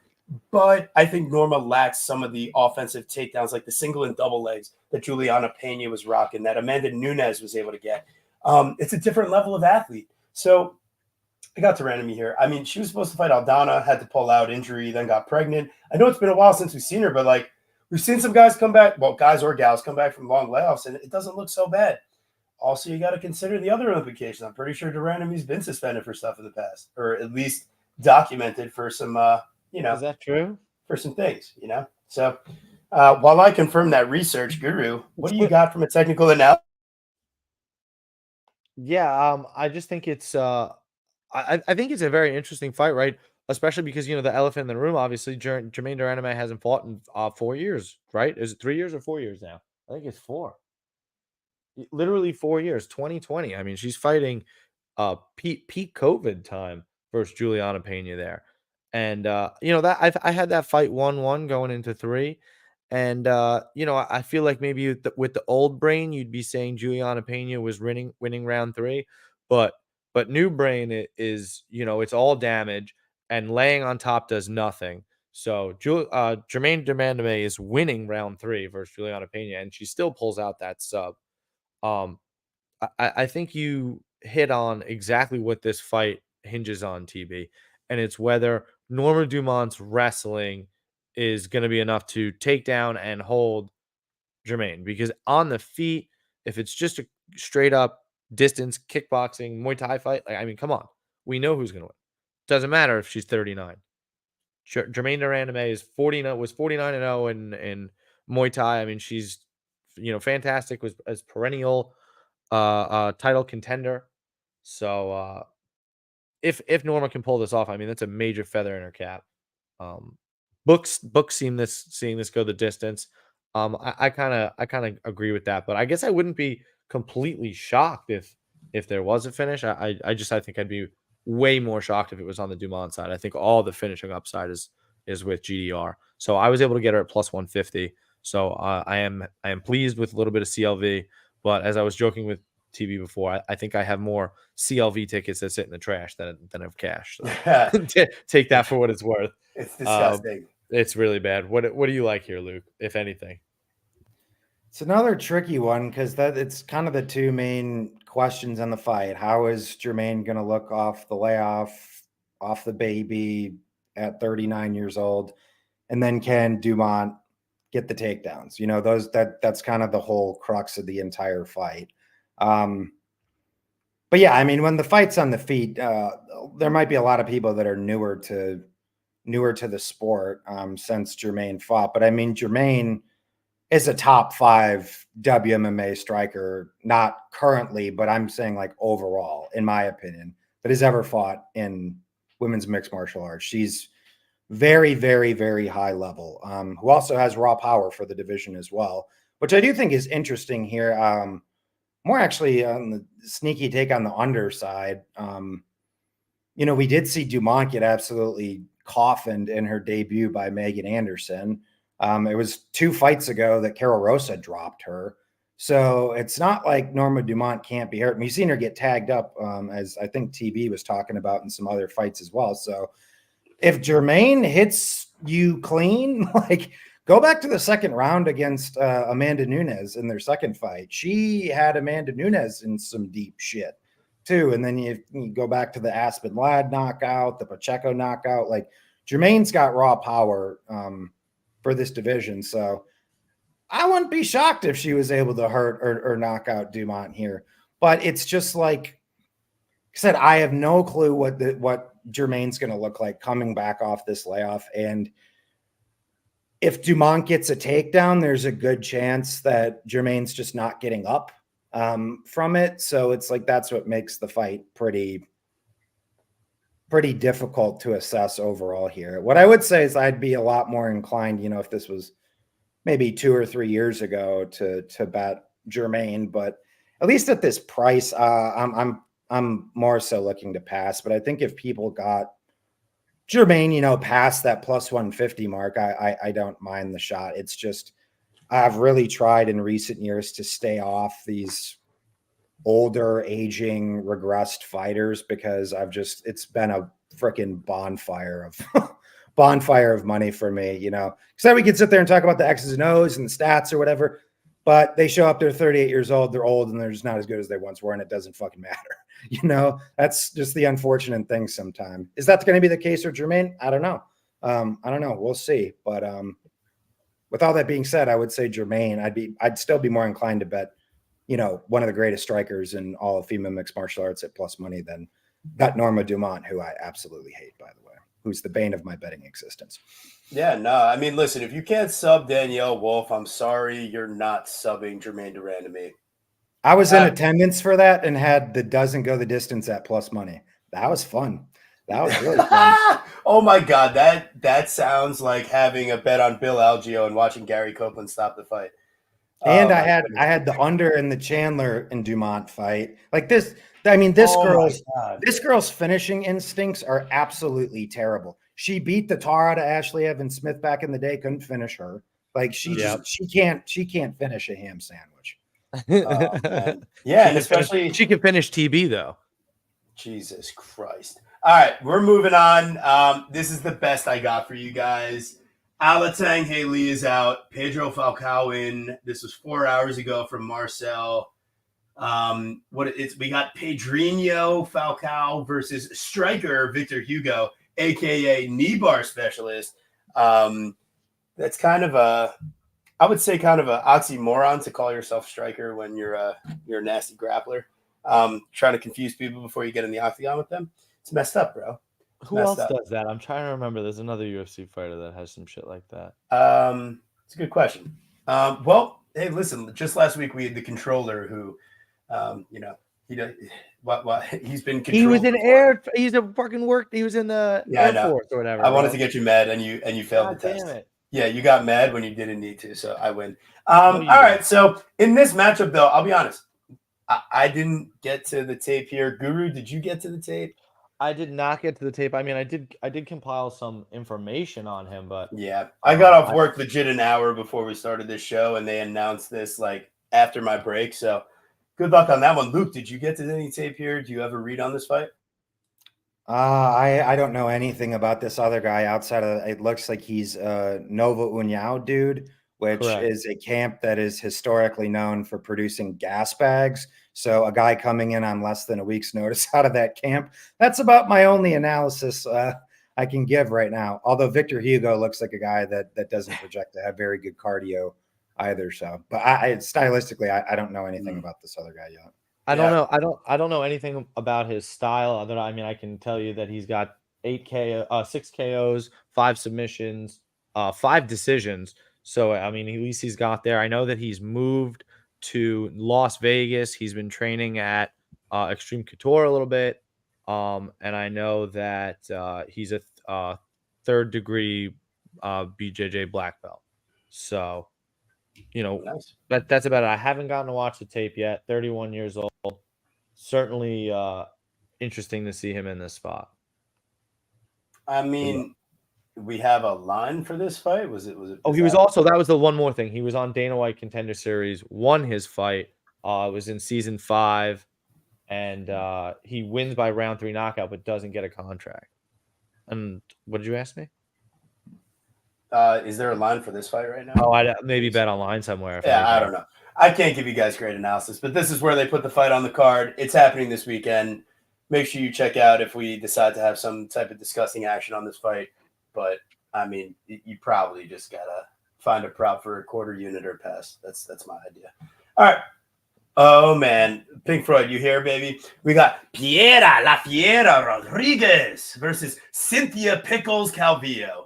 but I think Norma lacks some of the offensive takedowns, like the single and double legs that Juliana Pena was rocking, that Amanda Nunes was able to get. It's a different level of athlete. So I got Durandamy here. I mean, she was supposed to fight Aldana, had to pull out injury, then got pregnant. I know it's been a while since we've seen her, but like we've seen some guys come back, well, guys or gals come back from long layoffs, and it doesn't look so bad. Also, you got to consider the other implications. I'm pretty sure Durandamy's been suspended for stuff in the past, or at least documented for some, Is that true? For some things, So while I confirm that research, Guru, what do you got from a technical analysis? Yeah, I just think it's I think it's a very interesting fight, right? especially because, the elephant in the room, obviously, Jermaine Duraname hasn't fought in 4 years, right? Is it 3 years or 4 years now? I think it's 4. Literally 4 years, 2020. I mean, she's fighting peak COVID time versus Juliana Pena there. And that I had that fight 1-1 going into 3. And I feel like maybe with the old brain, you'd be saying Juliana Pena was winning round 3, but new brain is, it's all damage, and laying on top does nothing. So Jermaine Duraname is winning round 3 versus Juliana Pena, and she still pulls out that sub. Um, I think you hit on exactly what this fight hinges on, TB, and it's whether Norma Dumont's wrestling is going to be enough to take down and hold Jermaine. Because on the feet, if it's just a straight up distance kickboxing Muay Thai fight, I mean, come on, we know who's going to win. Doesn't matter if she's 39. Jermaine Duraname is 49, was 49-0 in Muay Thai. I mean, she's fantastic, was as perennial title contender. So if Norma can pull this off, I mean, that's a major feather in her cap. Books seeing this go the distance. I kind of agree with that, but I guess I wouldn't be completely shocked if there was a finish. I think I'd be way more shocked if it was on the Dumont side. I think all the finishing upside is with GDR. So I was able to get her at plus 150. So I am pleased with a little bit of CLV. But as I was joking with TV before, I think I have more CLV tickets that sit in the trash than of cash. So take that for what it's worth. It's disgusting. It's really bad. What do you like here, Luke, if anything? It's another tricky one because it's kind of the two main questions on the fight. How is Jermaine going to look off the layoff, off the baby at 39 years old? And then can Dumont get the takedowns? That's kind of the whole crux of the entire fight. But yeah, I mean, when the fight's on the feet, there might be a lot of people that are newer to the sport since Jermaine fought. But I mean, Jermaine is a top 5 WMMA striker, not currently, but I'm saying like overall, in my opinion, that has ever fought in women's mixed martial arts. She's very, very, very high level, who also has raw power for the division as well, which I do think is interesting here. More actually on the sneaky take on the underside. We did see Dumont get absolutely coffined in her debut by Megan Anderson. It was 2 fights ago that Carol Rosa dropped her. So it's not like Norma Dumont can't be hurt. We've seen her get tagged up, as I think TV was talking about in some other fights as well. So if Jermaine hits you clean, like go back to the second round against Amanda Nunes in their second fight. She had Amanda Nunes in some deep shit too. And then you go back to the Aspen Ladd knockout, the Pacheco knockout. Like Jermaine's got raw power for this division. So I wouldn't be shocked if she was able to hurt or knock out Dumont here. But it's just like I said, I have no clue what Jermaine's going to look like coming back off this layoff. And if Dumont gets a takedown, there's a good chance that Jermaine's just not getting up from it. So it's like that's what makes the fight pretty difficult to assess overall here. What I would say is I'd be a lot more inclined, if this was maybe 2 or 3 years ago to bet Jermaine, but at least at this price, I'm more so looking to pass. But I think if people got Jermaine, past that plus 150 mark, I don't mind the shot. It's just I've really tried in recent years to stay off these older, aging, regressed fighters because it's been a freaking bonfire of money for me, because then we can sit there and talk about the X's and O's and the stats or whatever, but they show up, they're 38 years old, they're old, and they're just not as good as they once were, and it doesn't fucking matter. That's just the unfortunate thing sometimes. Is that going to be the case for Jermaine? I don't know. We'll see. But with all that being said, I would say Jermaine, I'd still be more inclined to bet, one of the greatest strikers in all of female mixed martial arts at plus money than that Norma Dumont, who I absolutely hate, by the way, who's the bane of my betting existence. Yeah, no, I mean, listen, if you can't sub Danielle Wolf, I'm sorry, you're not subbing Jermaine Duraname. I was in attendance for that and had the doesn't go the distance at plus money. That was fun. That was really fun. Oh my God, that sounds like having a bet on Bill Algeo and watching Gary Copeland stop the fight. And Oh I my had goodness. the under in the Chandler and Dumont fight. Like this, I mean, this Oh my God. girl's finishing instincts are absolutely terrible. She beat the tar out of Ashley Evans Smith back in the day, couldn't finish her. Like she can't finish a ham sandwich. Oh, man. Yeah, and especially she can finish TB though. Jesus Christ. All right, we're moving on. This is the best I got for you guys. Alatang Haley is out. Pedro Falcao in. This was 4 hours ago from Mariscal. We got Pedrinho Falcao versus striker Victor Hugo, aka knee bar specialist. That's kind of I would say kind of an oxymoron to call yourself striker when you're a nasty grappler. Trying to confuse people before you get in the octagon with them. It's messed up, bro. Who else does that? I'm trying to remember. There's another UFC fighter that has some shit like that. It's a good question. Well, hey, listen. Just last week we had the controller who, he's been. He was in air. He's a fucking work. He was in the Air Force or whatever. I wanted to get you mad, and you failed the test. Damn it. Yeah, you got mad when you didn't need to, so I win. All right. So in this matchup, though, I'll be honest. I didn't get to the tape here. Guru, did you get to the tape? I did not get to the tape. I mean, I did compile some information on him, but yeah, I got off work legit an hour before we started this show, and they announced this like after my break. So good luck on that one. Luke, did you get to any tape here? Do you have a read on this fight? I don't know anything about this other guy outside of it. Looks like he's a Nova União dude, which is a camp that is historically known for producing gas bags. So a guy coming in on less than a week's notice out of that camp, that's about my only analysis I can give right now. Although Victor Hugo looks like a guy that doesn't project to have very good cardio either. So, but stylistically, I don't know anything about this other guy yet. I don't know. I don't know anything about his style. I mean, I can tell you that he's got 6 KOs, 5 submissions, 5 decisions. So, I mean, at least he's got there. I know that he's moved to Las Vegas. He's been training at Extreme Couture a little bit. And I know that he's a 3rd degree BJJ black belt. So, nice. That's about it. I haven't gotten to watch the tape yet. 31 years old. Certainly interesting to see him in this spot. I mean, we have a line for this fight. Was it? Oh, he was also. That was the one more thing. He was on Dana White Contender Series. Won his fight. It was in season 5, and he wins by round 3 knockout, but doesn't get a contract. And what did you ask me? Is there a line for this fight right now? Oh, I'd maybe bet online somewhere. I don't know. I can't give you guys great analysis, but this is where they put the fight on the card. It's happening this weekend. Make sure you check out if we decide to have some type of disgusting action on this fight. But I mean, you probably just gotta find a prop for a quarter unit or pass. That's my idea. All right. Oh man, Pink Floyd, you here, baby? We got Piera La Fiera Rodriguez versus Cynthia Pickles Calvillo.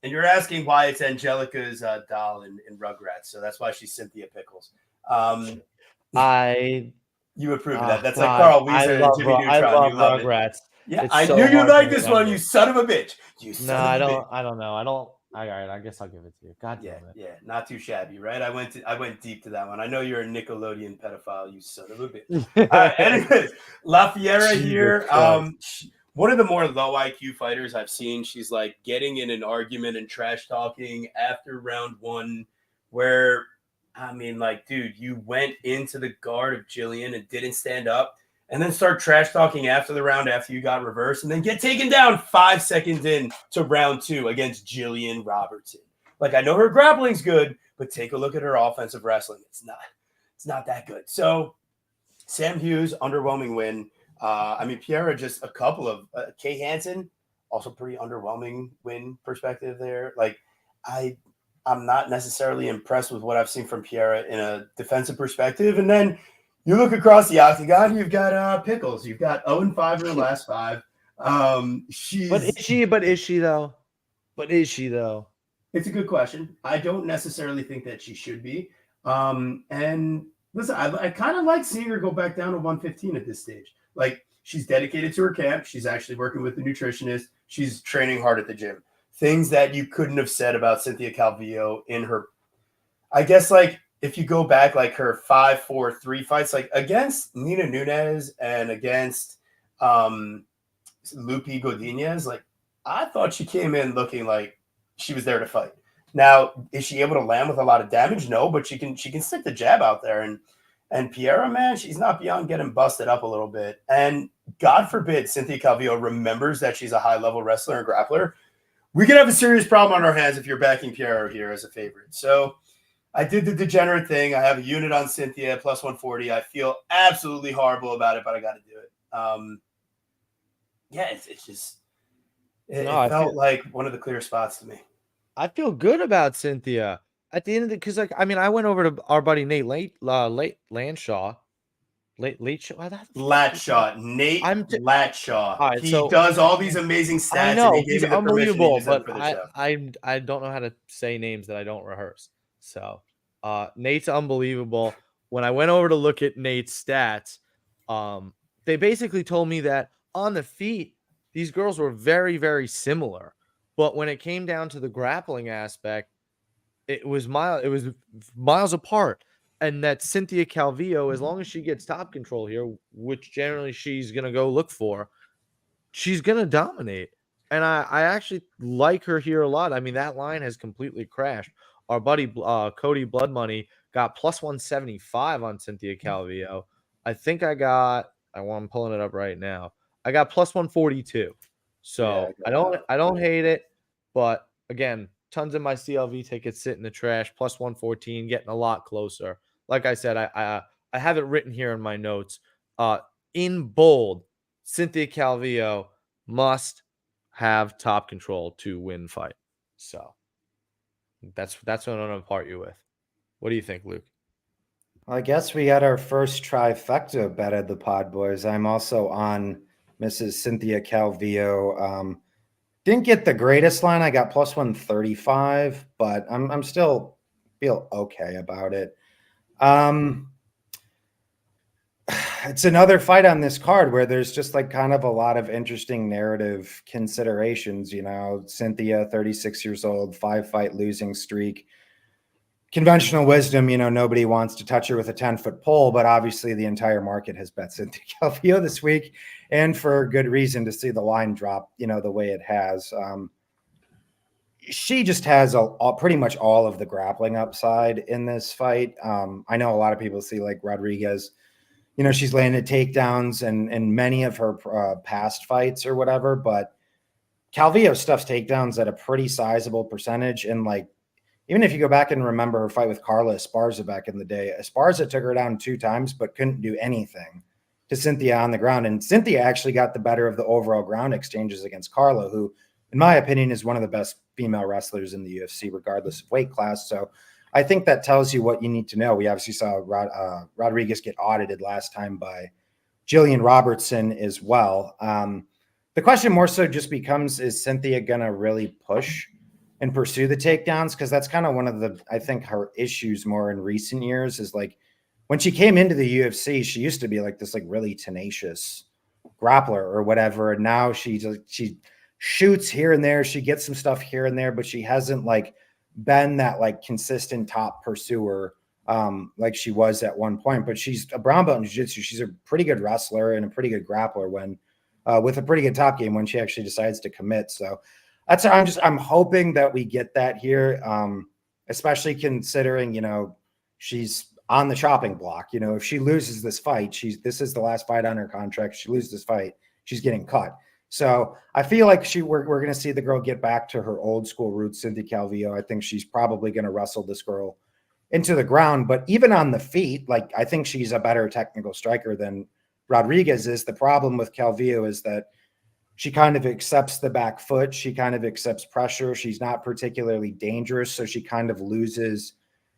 And you're asking why it's Angelica's doll in Rugrats, so that's why she's Cynthia Pickles. You approve of that? That's like Carl Weiser and Jimmy Neutron. I love you Rugrats. Yeah, I knew you liked this one, you son of a bitch. I don't know. All right, I guess I'll give it to you. God damn it. Yeah, not too shabby, right? I went deep to that one. I know you're a Nickelodeon pedophile, you son of a bitch. Anyways, La Fiera here. One of the more low IQ fighters I've seen. She's like getting in an argument and trash talking after round 1, where I mean, like, dude, you went into the guard of Jillian and didn't stand up, and then start trash talking after the round after you got reversed, and then get taken down 5 seconds in to round 2 against Jillian Robertson. Like, I know her grappling's good, but take a look at her offensive wrestling. It's not that good. So Sam Hughes, underwhelming win. I mean, Piera, just a couple of Kay Hansen, also pretty underwhelming win perspective there. Like, I'm not necessarily impressed with what I've seen from Piera in a defensive perspective. And then you look across the octagon, you've got Pickles. You've got 0-5 in her last 5. But is she though? It's a good question. I don't necessarily think that she should be. And listen, I kind of like seeing her go back down to 115 at this stage. Like, She's dedicated to her camp. She's actually working with the nutritionist. She's training hard at the gym. Things that you couldn't have said about Cynthia Calvillo in her, I guess, like, if you go back, like, her 5-4-3 fights, like, against Nina Nunes and against Lupi Godinez, like, I thought she came in looking like she was there to fight. Now, is she able to land with a lot of damage? No, but she can stick the jab out there. And Piera, man, she's not beyond getting busted up a little bit. And God forbid Cynthia Calvillo remembers that she's a high-level wrestler and grappler. We could have a serious problem on our hands if you're backing Piera here as a favorite. So I did the degenerate thing. I have a unit on Cynthia, plus 140. I feel absolutely horrible about it, but I got to do it. Yeah, it's just it felt like one of the clear spots to me. I feel good about Cynthia at the end of the, because, like, I mean, I went over to our buddy Nate Latshaw. Nate Latshaw. All right, he does all these amazing stats. I know, and he gave he's me the unbelievable, but I don't know how to say names that I don't rehearse. So Nate's unbelievable. When I went over to look at Nate's stats, they basically told me that on the feet, these girls were very, very similar. But when it came down to the grappling aspect, it was miles apart. And that Cynthia Calvillo, as long as she gets top control here, which generally she's going to go look for, she's going to dominate. And I actually like her here a lot. I mean, that line has completely crashed. Our buddy Cody Blood Money got plus 175 on Cynthia Calvillo. I think I'm pulling it up right now. I got plus 142. So yeah, I don't hate it, but again, tons of my CLV tickets sit in the trash. Plus 114, getting a lot closer. Like I said, I have it written here in my notes. In bold, Cynthia Calvillo must have top control to win fight. So that's what I'm gonna part you with. What do you think, Luke? I guess we got our first trifecta bet at the Pod Boys. I'm also on Mrs. Cynthia Calvillo. Didn't get the greatest line. I got plus 135, but I'm still feel okay about it. It's another fight on this card where there's just like kind of a lot of interesting narrative considerations. You know, Cynthia, 36 years old, 5-fight losing streak. Conventional wisdom, you know, nobody wants to touch her with a 10-foot pole, but obviously the entire market has bet Cynthia Calvillo this week, and for good reason to see the line drop, you know, the way it has. She just has pretty much all of the grappling upside in this fight. I know a lot of people see like Rodriguez, you know, she's landed takedowns and many of her past fights or whatever, but Calvillo stuffs takedowns at a pretty sizable percentage. And like, even if you go back and remember her fight with Carla Esparza back in the day, Esparza took her down 2 times, but couldn't do anything to Cynthia on the ground. And Cynthia actually got the better of the overall ground exchanges against Carla, who, in my opinion, is one of the best female wrestlers in the UFC, regardless of weight class. So I think that tells you what you need to know. We obviously saw Rodriguez get audited last time by Jillian Robertson as well. The question more so just becomes, is Cynthia going to really push and pursue the takedowns? Because that's kind of one of the, I think, her issues more in recent years is like when she came into the UFC, she used to be like this like really tenacious grappler or whatever. And now she shoots here and there. She gets some stuff here and there, but she hasn't like been that like consistent top pursuer like she was at one point. But she's a brown belt in jiu-jitsu. She's a pretty good wrestler and a pretty good grappler when with a pretty good top game when she actually decides to commit. So I'm hoping that we get that here, especially considering, you know, she's on the chopping block. You know, if she loses this fight, this is the last fight on her contract. If she loses this fight, she's getting cut. So I feel like we're going to see the girl get back to her old school roots, Cynthia Calvillo. I think she's probably going to wrestle this girl into the ground. But even on the feet, like I think she's a better technical striker than Rodriguez is. The problem with Calvillo is that she kind of accepts the back foot. She kind of accepts pressure. She's not particularly dangerous. So she kind of loses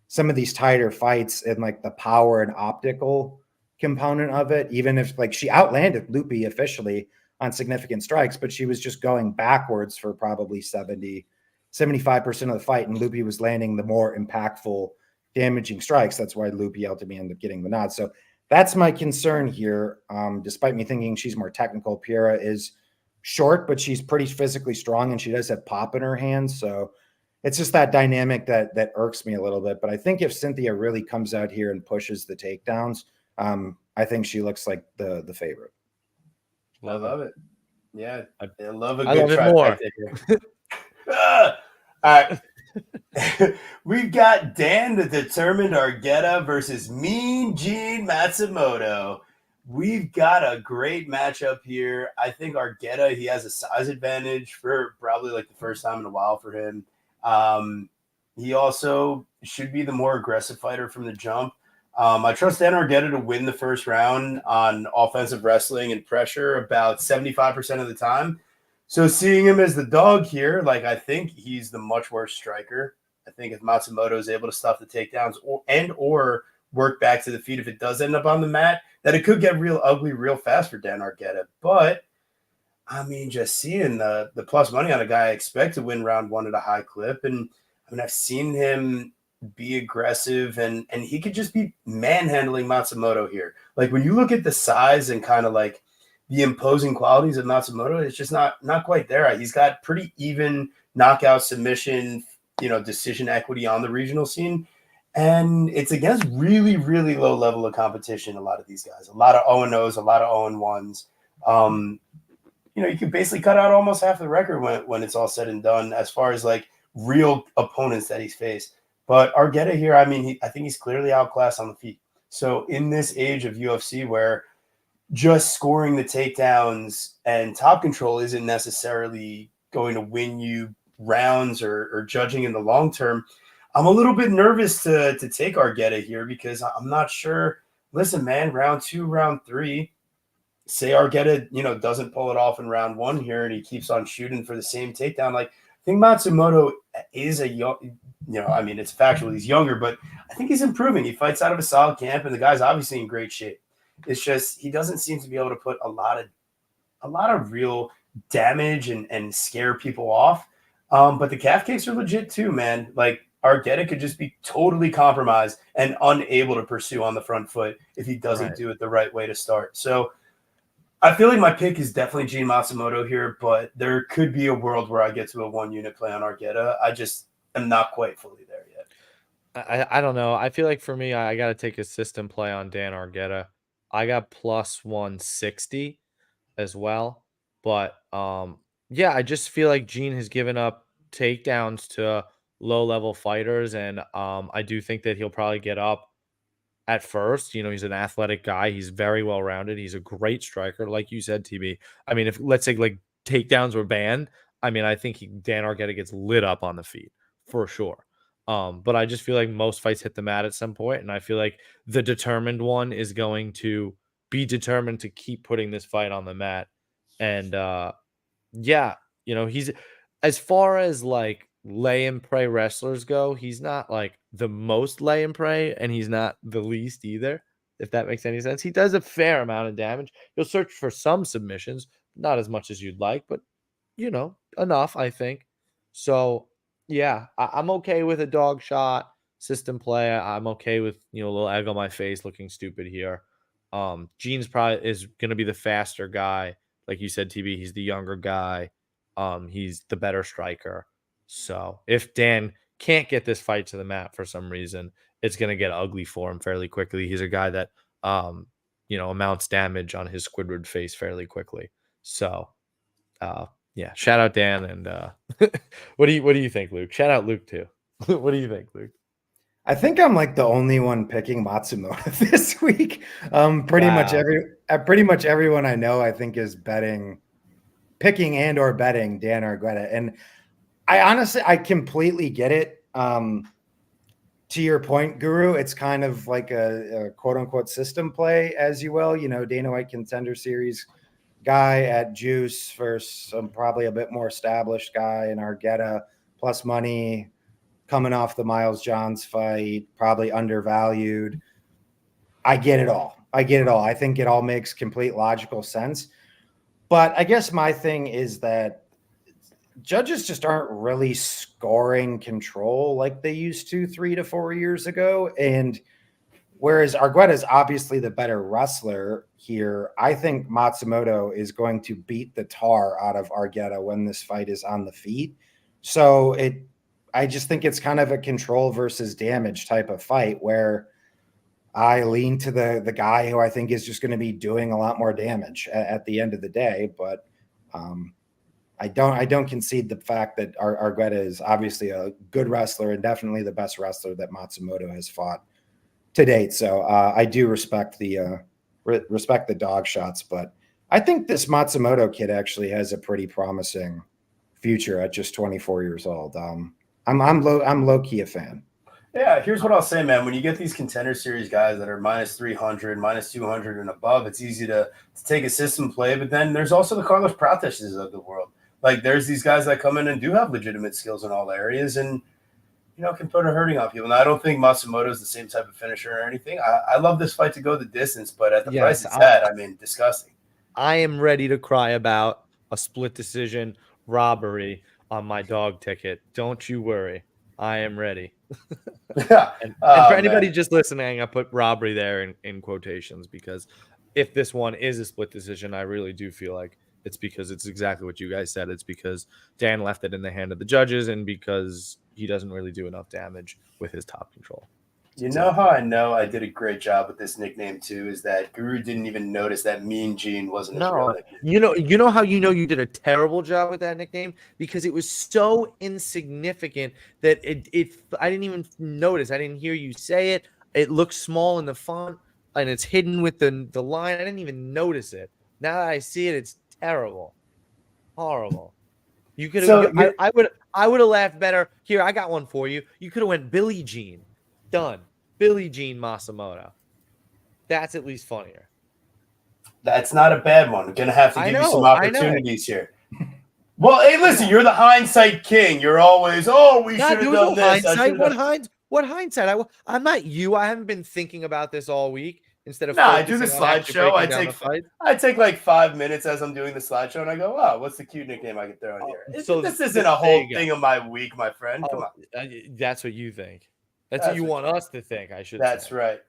some of these tighter fights in like the power and optical component of it. Even if like she outlanded Lupi officially on significant strikes, but she was just going backwards for probably 75% of the fight. And Lupi was landing the more impactful, damaging strikes. That's why Lupi ultimately ended up getting the nod. So That's my concern here. Despite me thinking she's more technical, Piera is short, but she's pretty physically strong and she does have pop in her hands. So it's just that dynamic that irks me a little bit. But I think if Cynthia really comes out here and pushes the takedowns, I think she looks like the favorite. I love it. Yeah, I love a I good love it more. trifecta here. All right. We've got Dan the Determined Argueta versus Mean Gene Matsumoto. We've got a great matchup here. I think Argueta, he has a size advantage for probably like the first time in a while for him. He also should be the more aggressive fighter from the jump. I trust Dan Argueta to win the first round on offensive wrestling and pressure about 75% of the time. So seeing him as the dog here, like I think he's the much worse striker. I think if Matsumoto is able to stuff the takedowns or work back to the feet, if it does end up on the mat, that it could get real ugly real fast for Dan Argueta. But I mean, just seeing the plus money on a guy I expect to win round one at a high clip, and I mean I've seen him be aggressive and he could just be manhandling Matsumoto here. Like when you look at the size and kind of like the imposing qualities of Matsumoto, it's just not quite there. He's got pretty even knockout submission, decision equity on the regional scene. And it's against really, really low level of competition. A lot of these guys, a lot of 0-0s, a lot of 0-1s. You can basically cut out almost half the record when it's all said and done as far as like real opponents that he's faced. But Argueta here, I mean, I think he's clearly outclassed on the feet. So in this age of UFC where just scoring the takedowns and top control isn't necessarily going to win you rounds or judging in the long term, I'm a little bit nervous to take Argueta here because I'm not sure. Listen, man, round 2, round 3, say Argueta, doesn't pull it off in round 1 here and he keeps on shooting for the same takedown. Like, I think Matsumoto is a young, I mean, it's factual. He's younger, but I think he's improving. He fights out of a solid camp and the guy's obviously in great shape. It's just he doesn't seem to be able to put a lot of real damage and scare people off. But the calf kicks are legit too, man. Like Argueta could just be totally compromised and unable to pursue on the front foot if he doesn't do it the right way to start. So I feel like my pick is definitely Gene Matsumoto here, but there could be a world where I get to a 1-unit play on Argueta. I just am not quite fully there yet. I don't know. I feel like for me, I got to take a system play on Dan Argueta. I got plus 160 as well. But yeah, I just feel like Gene has given up takedowns to low level fighters, and I do think that he'll probably get up at first. He's an athletic guy. He's very well rounded. He's a great striker, like you said, TB. I mean, if let's say like takedowns were banned, I mean, I think Dan Argueta gets lit up on the feet for sure. But I just feel like most fights hit the mat at some point, and I feel like the determined one is going to be determined to keep putting this fight on the mat. And yeah, he's as far as like lay and pray wrestlers go, he's not like the most lay and pray, and he's not the least either, if that makes any sense. He does a fair amount of damage. He'll search for some submissions, not as much as you'd like, but enough, I think. So yeah, I'm okay with a dog shot system play. I'm okay with a little egg on my face looking stupid here. Gene's probably is going to be the faster guy, like you said, TB. He's the younger guy. He's the better striker. So if Dan can't get this fight to the mat for some reason, it's going to get ugly for him fairly quickly. He's a guy that amounts damage on his Squidward face fairly quickly. So yeah, shout out Dan. And what do you think, Luke? Shout out Luke too. What do you think, Luke? I think I'm like the only one picking Matsumoto this week. Pretty much everyone I know, I think, is picking and or betting Dan Argueta. And I completely get it. To your point, Guru, it's kind of like a quote unquote system play, as you will. Dana White Contender Series guy at Juice versus probably a bit more established guy in Argueta, plus money coming off the Miles Johns fight, probably undervalued. I get it all. I think it all makes complete logical sense. But I guess my thing is that judges just aren't really scoring control like they used to 3 to 4 years ago. And Whereas Argueta is obviously the better wrestler here. I think Matsumoto is going to beat the tar out of Argueta when this fight is on the feet. So I just think it's kind of a control versus damage type of fight where I lean to the guy who I think is just going to be doing a lot more damage at the end of the day. But I don't concede the fact that Argueta is obviously a good wrestler and definitely the best wrestler that Matsumoto has fought to date. So I do respect the dog shots, but I think this Matsumoto kid actually has a pretty promising future at just 24 years old. I'm low key a fan. Yeah, here's what I'll say, man. When you get these contender series guys that are minus 300, minus 200 and above, it's easy to take a system play. But then there's also the Carlos Prateses of the world. Like there's these guys that come in and do have legitimate skills in all areas and, can put a hurting on people. And I don't think Matsumoto is the same type of finisher or anything. I love this fight to go the distance, but at the price it's at, disgusting. I am ready to cry about a split decision robbery on my dog ticket. Don't you worry. I am ready. and for anybody just listening, I put robbery there in quotations because if this one is a split decision, I really do feel like it's because it's exactly what you guys said. It's because Dan left it in the hand of the judges and because he doesn't really do enough damage with his top control. You know how I know I did a great job with this nickname too is that Guru didn't even notice that Mean Gene wasn't his real nickname. You know how you did a terrible job with that nickname because it was so insignificant that I didn't even notice. I didn't hear you say it. It looks small in the font and it's hidden with the line. I didn't even notice it. Now that I see it, it's terrible, horrible. You could have. So I would have laughed better. Here, I got one for you. You could have went Billie Jean. Done. Billie Jean Matsumoto. That's at least funnier. That's not a bad one. I'm going to have to give you some opportunities here. Well, hey, listen, you're the hindsight king. You're always, we should have done this. Hindsight. What hindsight? I'm not you. I haven't been thinking about this all week. Instead of I do the slideshow. I take like 5 minutes as I'm doing the slideshow, and I go, "Oh, what's the cute nickname I can throw in here?" So this isn't a whole thing of my week, my friend. Come on. That's what you think. That's what you want us to think. I should. That's right.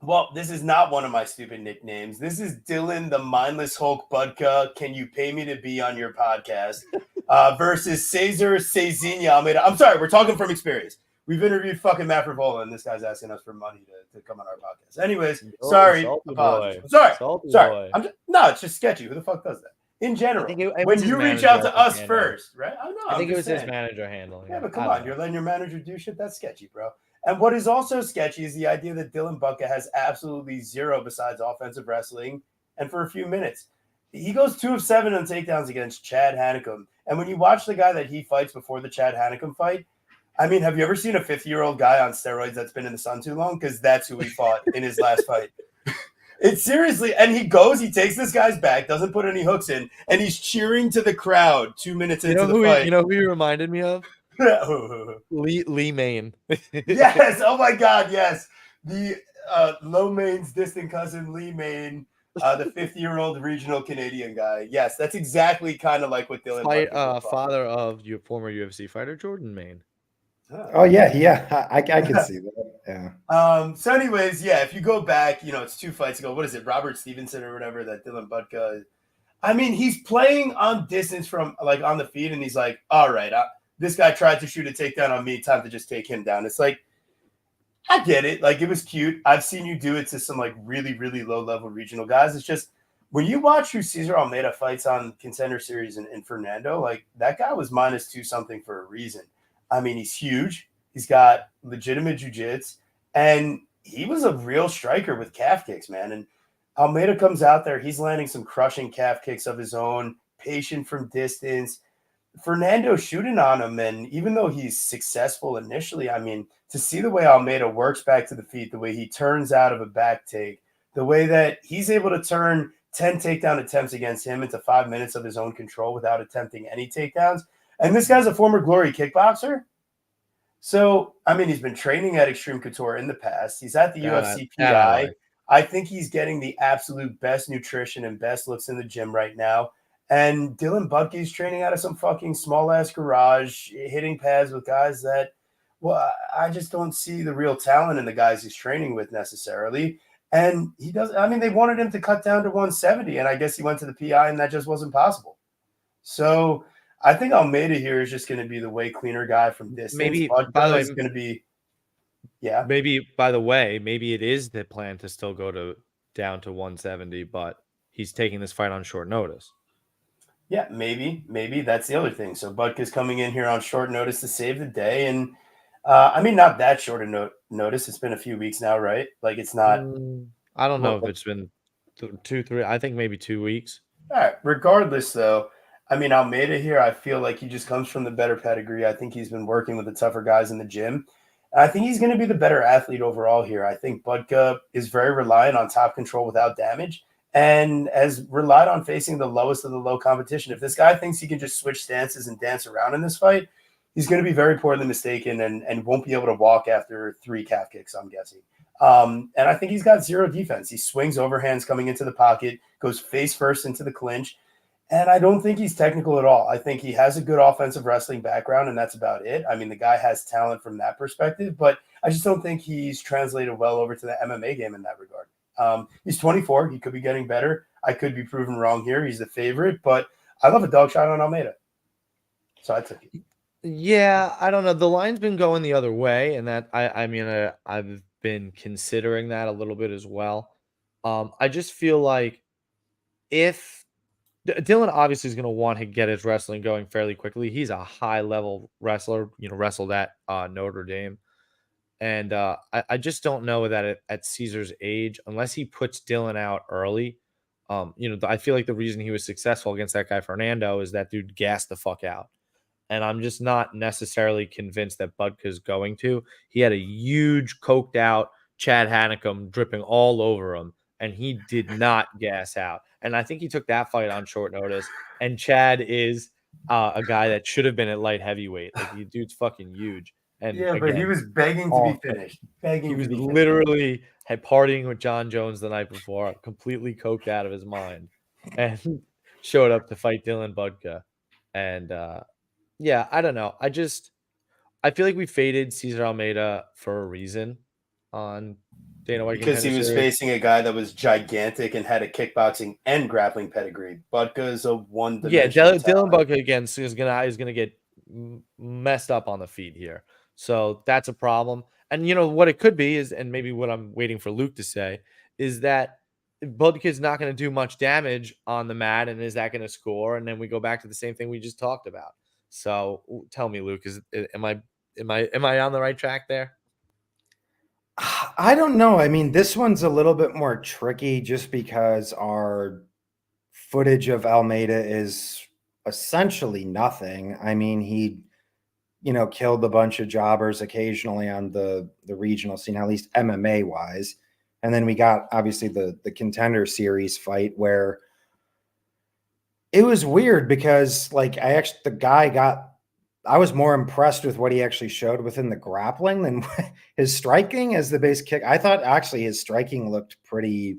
Well, this is not one of my stupid nicknames. This is Dylan the Mindless Hulk Budka. Can you pay me to be on your podcast? Versus Cesar Cezinha Almeida. I'm sorry, we're talking from experience. We've interviewed fucking Matt Frivola, and this guy's asking us for money to come on our podcast. Anyways, sorry. Apologies. Sorry. It's just sketchy. Who the fuck does that? In general, when you reach out to us first, right? I think it was his manager handling. Yeah, but come on. You're letting your manager do shit? That's sketchy, bro. And what is also sketchy is the idea that Dylan Bucka has absolutely zero besides offensive wrestling. And for a few minutes, he goes 2 of 7 on takedowns against Chad Hannacum. And when you watch the guy that he fights before the Chad Hannacum fight, I mean, have you ever seen a 50-year-old guy on steroids that's been in the sun too long? Because that's who he fought in his last fight. It's seriously, and he takes this guy's back, doesn't put any hooks in, and he's cheering to the crowd 2 minutes into the fight. You know who he reminded me of? Lee Main. Yes. Oh my God. Yes. The Lo Main's distant cousin, Lee Main, the 50-year-old regional Canadian guy. Yes, that's exactly kind of like what Dylan. Father of your former UFC fighter Jordan Main. Oh yeah, I can see that. Yeah. So, anyways, yeah, if you go back, it's 2 fights ago. What is it, Robert Stevenson or whatever? That Dylan Budka. I mean, he's playing on distance from like on the feet, and he's like, all right, this guy tried to shoot a takedown on me. Time to just take him down. It's like, I get it. Like, it was cute. I've seen you do it to some like really, really low level regional guys. It's just when you watch who Cesar Almeida fights on Contender Series and Fernando, like that guy was -2 something for a reason. I mean, he's huge. He's got legitimate jiu-jitsu, and he was a real striker with calf kicks, man. And Almeida comes out there. He's landing some crushing calf kicks of his own, patient from distance. Fernando shooting on him, and even though he's successful initially, I mean, to see the way Almeida works back to the feet, the way he turns out of a back take, the way that he's able to turn 10 takedown attempts against him into 5 minutes of his own control without attempting any takedowns. And this guy's a former Glory kickboxer. So, I mean, he's been training at Extreme Couture in the past. He's at the UFC PI. I think he's getting the absolute best nutrition and best looks in the gym right now. And Dylan Budke's training out of some fucking small-ass garage, hitting pads with guys that Well, I just don't see the real talent in the guys he's training with necessarily. And he does. I mean, they wanted him to cut down to 170, and I guess he went to the PI, and that just wasn't possible. So I think Almeida here is just going to be the way cleaner guy from distance. Maybe, Budka by the way, is going to be, yeah. Maybe, by the way, maybe it is the plan to still go down to 170, but he's taking this fight on short notice. Yeah, maybe that's the other thing. So Budka's coming in here on short notice to save the day, and I mean, not that short of notice. It's been a few weeks now, right? Like it's not. I don't know if it's been 2, 3. I think maybe 2 weeks. All right. Regardless, though, I mean, Almeida here, I feel like he just comes from the better pedigree. I think he's been working with the tougher guys in the gym. And I think he's going to be the better athlete overall here. I think Budka is very reliant on top control without damage and has relied on facing the lowest of the low competition. If this guy thinks he can just switch stances and dance around in this fight, he's going to be very poorly mistaken and won't be able to walk after 3 calf kicks, I'm guessing. And I think he's got zero defense. He swings overhands coming into the pocket, goes face first into the clinch. And I don't think he's technical at all. I think he has a good offensive wrestling background, and that's about it. I mean, the guy has talent from that perspective, but I just don't think he's translated well over to the MMA game in that regard. He's 24. He could be getting better. I could be proven wrong here. He's the favorite, but I love a dog shot on Almeida. So I took it. Yeah, I don't know. The line's been going the other way, and that I've been considering that a little bit as well. I just feel like if Dylan obviously is going to want to get his wrestling going fairly quickly. He's a high level wrestler, wrestled at Notre Dame. And I just don't know that at Caesar's age, unless he puts Dylan out early, I feel like the reason he was successful against that guy Fernando is that dude gassed the fuck out. And I'm just not necessarily convinced that Budka's going to. He had a huge coked out Chad Hanekom dripping all over him, and he did not gas out. And I think he took that fight on short notice. And Chad is a guy that should have been at light heavyweight. Like, the dude's fucking huge. And yeah, again, but he was begging to be finished. He was literally partying with John Jones the night before, completely coked out of his mind, and showed up to fight Dylan Budka. And yeah, I don't know. I feel like we faded Cesar Almeida for a reason on Dana White because he was facing a guy that was gigantic and had a kickboxing and grappling pedigree. Budka is a one-dimensional. Yeah, Dylan Budka again is gonna get messed up on the feet here, so that's a problem. And what it could be is, and maybe what I'm waiting for Luke to say is that Budka is not going to do much damage on the mat, and is that going to score? And then we go back to the same thing we just talked about. So tell me, Luke, am I on the right track there? I don't know. I mean, this one's a little bit more tricky just because our footage of Almeida is essentially nothing. I mean, he, killed a bunch of jobbers occasionally on the regional scene, at least MMA wise. And then we got obviously the Contender Series fight where it was weird because I was more impressed with what he actually showed within the grappling than his striking as the base kick. I thought actually his striking looked pretty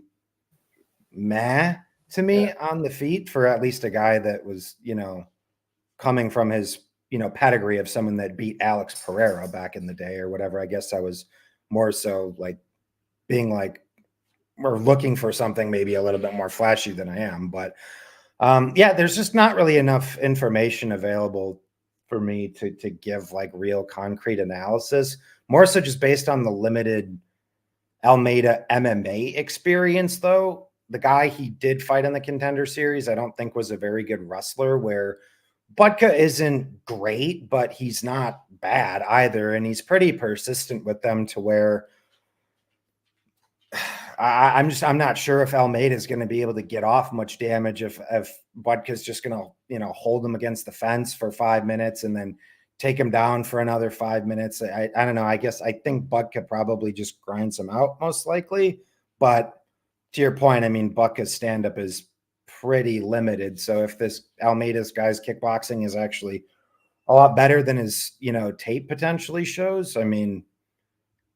meh to me on the feet for at least a guy that was, coming from his, pedigree of someone that beat Alex Pereira back in the day or whatever. I guess I was more so like being like, or looking for something maybe a little bit more flashy than I am. But yeah, there's just not really enough information available for me to give like real concrete analysis, more so just based on the limited Almeida MMA experience. Though the guy he did fight in the Contender Series, I don't think was a very good wrestler, where Budka isn't great, but he's not bad either. And he's pretty persistent with them to where I'm not sure if Almeida is going to be able to get off much damage if Budka's just going to, hold him against the fence for 5 minutes and then take him down for another 5 minutes. I don't know. I think Budka probably just grinds him out most likely. But to your point, I mean, Budka's stand-up is pretty limited. So if this Almeida's guy's kickboxing is actually a lot better than his, tape potentially shows, I mean,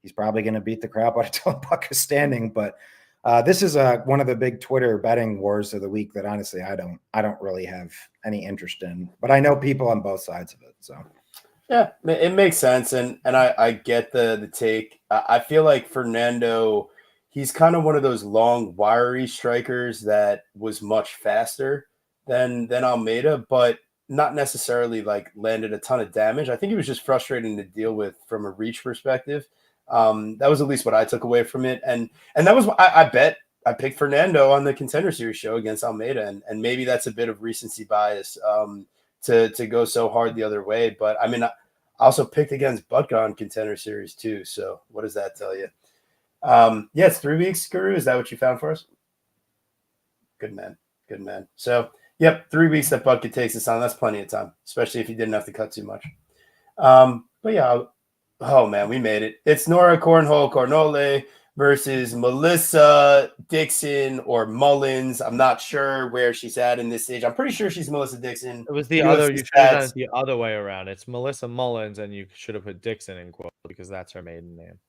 he's probably going to beat the crap out of Dylan Budka standing. But this is one of the big Twitter betting wars of the week that honestly I don't really have any interest in. But I know people on both sides of it. So Yeah, it makes sense, and I get the take. I feel like Fernando, he's kind of one of those long, wiry strikers that was much faster than Almeida, but not necessarily like landed a ton of damage. I think he was just frustrating to deal with from a reach perspective. That was at least what I took away from it, and that was I bet I picked Fernando on the Contender Series show against Almeida, and maybe that's a bit of recency bias. To go so hard the other way, but I mean, I also picked against Butka on Contender Series too. So what does that tell you? Yeah, it's 3 weeks, Guru. Is that what you found for us? Good man. Good man. So, yep, 3 weeks that Butka takes us on. That's plenty of time, especially if you didn't have to cut too much. But yeah, oh man, we made it. It's Nora Cornhole versus Melissa Dixon or Mullins. I'm not sure where she's at in this stage. I'm pretty sure she's Melissa Dixon. It was the UFC other. You should have done stats. it the other way around. It's Melissa Mullins, and you should have put Dixon in quote because that's her maiden name.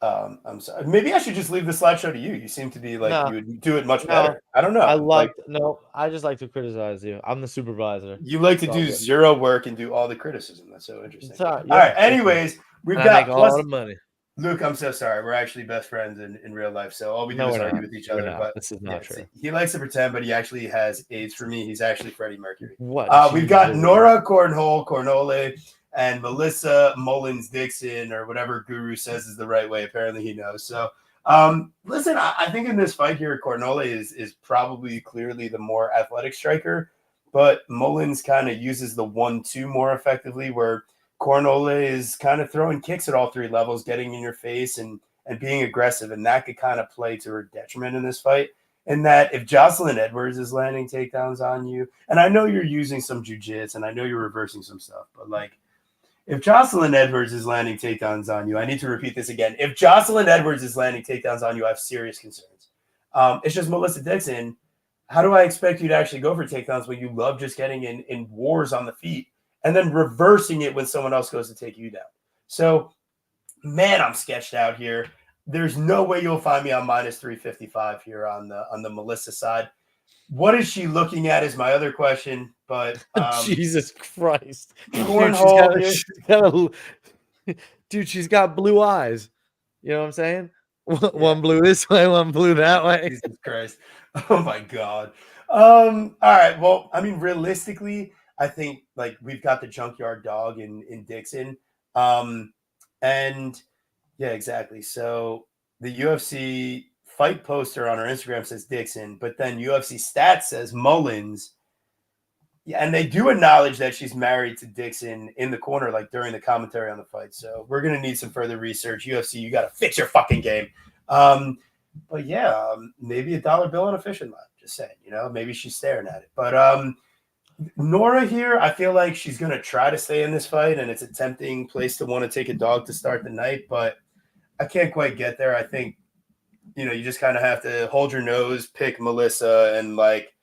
I'm sorry. Maybe I should just leave the slideshow to you. You seem to be like No. you would do it much better. I don't know. I just like to criticize you. I'm the supervisor. You like to do zero work and do all the criticism. That's so interesting. All Yeah, right. Anyways, we've got I make a lot of money. Luke, I'm so sorry. We're actually best friends in real life, so all we do is argue with each other. But this is not true. He likes to pretend, but he actually has AIDS for me. He's actually Freddie Mercury. What? We've got Nora Cornhole and Melissa Mullins Dixon, or whatever Guru says is the right way. Apparently, he knows. So, listen, I think in this fight here, Cornhole is probably clearly the more athletic striker, but Mullins kind of uses the 1-2 more effectively, where Cornhole is kind of throwing kicks at all three levels, getting in your face and being aggressive, and that could kind of play to her detriment in this fight. And that if Jocelyn Edwards is landing takedowns on you, and I know you're using some jujitsu and I know you're reversing some stuff, but like if Jocelyn Edwards is landing takedowns on you, I need to repeat this again. If Jocelyn Edwards is landing takedowns on you, I have serious concerns. It's just Melissa Dixon. How do I expect you to actually go for takedowns when you love just getting in wars on the feet and then reversing it when someone else goes to take you down? So, man, I'm sketched out here. There's no way you'll find me on minus 355 here on the Melissa side. What is she looking at is my other question, but Jesus Christ. Cornhole, she's got blue eyes. You know what I'm saying? One blue this way, one blue that way. Jesus Christ. Oh my God. All right. Well, I mean, realistically, I think like we've got the junkyard dog in Dixon. And yeah, exactly. So the UFC fight poster on our Instagram says Dixon, but then UFC stats says Mullins. Yeah, and they do acknowledge that she's married to Dixon in the corner, like during the commentary on the fight. So we're gonna need some further research. UFC, you gotta fix your fucking game. But yeah, maybe a dollar bill on a fishing line. Just saying, maybe she's staring at it. But Nora here, I feel like she's gonna try to stay in this fight, and it's a tempting place to want to take a dog to start the night, but I can't quite get there. I think you just kind of have to hold your nose, pick Melissa, and like,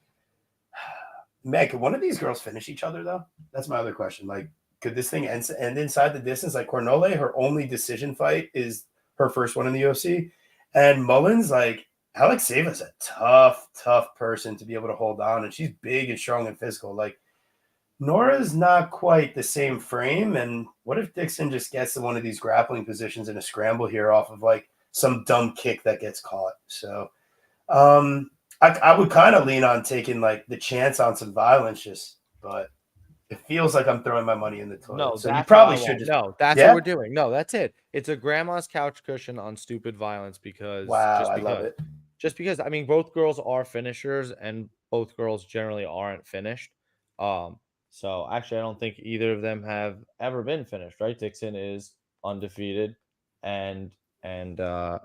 man, could one of these girls finish each other though? That's my other question. Like, could this thing end inside the distance? Like Cornhole, her only decision fight is her first one in the UFC, and Mullins, like Alex Seva's a tough person to be able to hold on, and she's big and strong and physical. Like Nora's not quite the same frame, and what if Dixon just gets to one of these grappling positions in a scramble here off of like some dumb kick that gets caught? So I would kind of lean on taking like the chance on some violence, but it feels like I'm throwing my money in the toilet. No, so you probably should just what we're doing. No, that's it. It's a grandma's couch cushion on stupid violence because I love it. Just because I mean both girls are finishers and both girls generally aren't finished. So actually I don't think either of them have ever been finished, right? Dixon is undefeated and Cornhole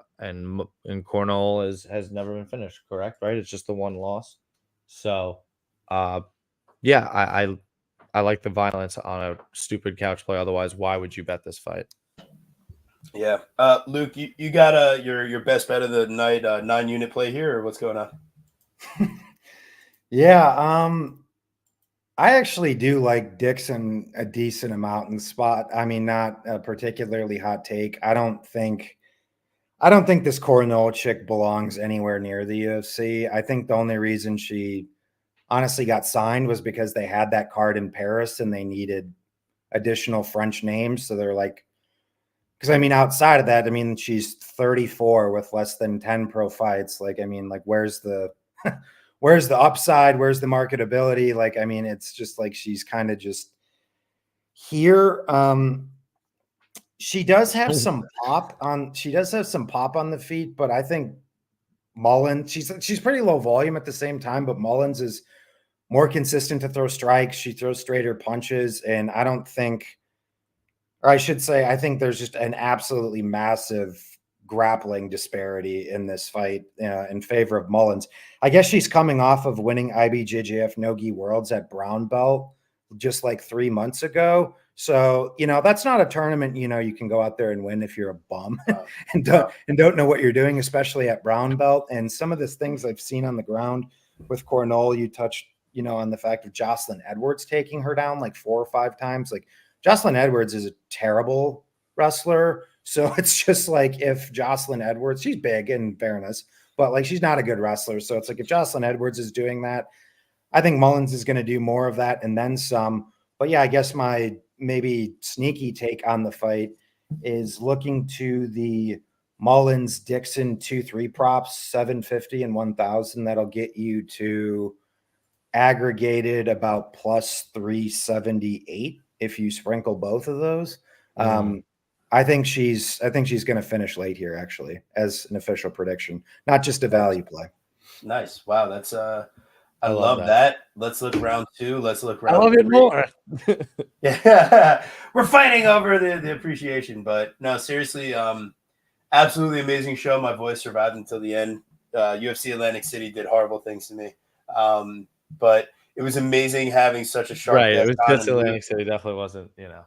has never been finished, correct? Right? It's just the one loss. So, yeah, I like the violence on a stupid couch play. Otherwise, why would you bet this fight? Yeah, Luke, you got your best bet of the night 9-unit play here, or what's going on? Yeah, I actually do like Dixon a decent amount in the spot. I mean, not a particularly hot take. I don't think this Cornhole chick belongs anywhere near the UFC. I think the only reason she honestly got signed was because they had that card in Paris and they needed additional French names. So they're like, because I mean, outside of that, I mean, she's 34 with less than 10 pro fights. Like, I mean, like, where's the where's the upside? Where's the marketability? Like, I mean, it's just like she's kind of just here. She does have some pop on. She does have some pop on the feet, but I think Mullins. She's pretty low volume at the same time, but Mullins is more consistent to throw strikes. She throws straighter punches, and I don't think, or I should say, I think there's just an absolutely massive grappling disparity in this fight in favor of Mullins. I guess she's coming off of winning IBJJF No-Gi Worlds at brown belt just like 3 months ago. So, you know, that's not a tournament, you know, you can go out there and win if you're a bum and don't know what you're doing, especially at brown belt. And some of the things I've seen on the ground with Cornell, you touched, you know, on the fact of Jocelyn Edwards taking her down like 4 or 5 times. Like, Jocelyn Edwards is a terrible wrestler. So it's just like, if Jocelyn Edwards, she's big in fairness, but like, she's not a good wrestler. So it's like, if Jocelyn Edwards is doing that, I think Mullins is going to do more of that and then some. But yeah, I guess my maybe sneaky take on the fight is looking to the Mullins Dixon 2-3 props, 750 and 1,000. That'll get you to aggregated about plus 378 if you sprinkle both of those. I think she's going to finish late here, actually, as an official prediction, not just a value play. Nice. Wow, that's I love that. Let's look round 2. Let's look round 3. I love it more. Yeah, we're fighting over the appreciation, but no, seriously, absolutely amazing show. My voice survived until the end. UFC Atlantic City did horrible things to me, but it was amazing having such a sharp. Right, it was just Atlantic City. Definitely wasn't, you know.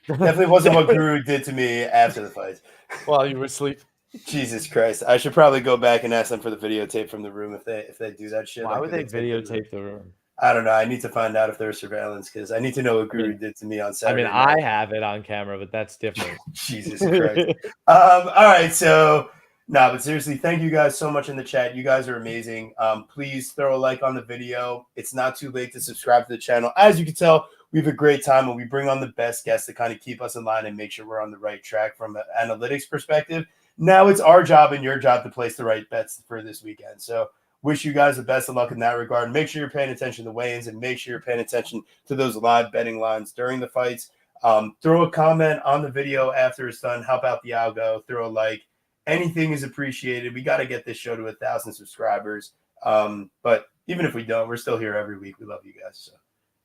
Definitely wasn't what Guru did to me after the fight. While you were asleep. Jesus Christ! I should probably go back and ask them for the videotape from the room if they do that shit. Why would they videotape the room? I don't know. I need to find out if there's surveillance because I need to know what Guru did to me on Saturday. I mean, I have it on camera, but that's different. Jesus Christ! All right, so but seriously, thank you guys so much in the chat. You guys are amazing. Please throw a like on the video. It's not too late to subscribe to the channel. As you can tell, we have a great time when we bring on the best guests to kind of keep us in line and make sure we're on the right track from an analytics perspective. Now it's our job and your job to place the right bets for this weekend. So wish you guys the best of luck in that regard. Make sure you're paying attention to weigh-ins and make sure you're paying attention to those live betting lines during the fights. Throw a comment on the video after it's done. Help out the algo. Throw a like. Anything is appreciated. We got to get this show to 1,000 subscribers. But even if we don't, we're still here every week. We love you guys. So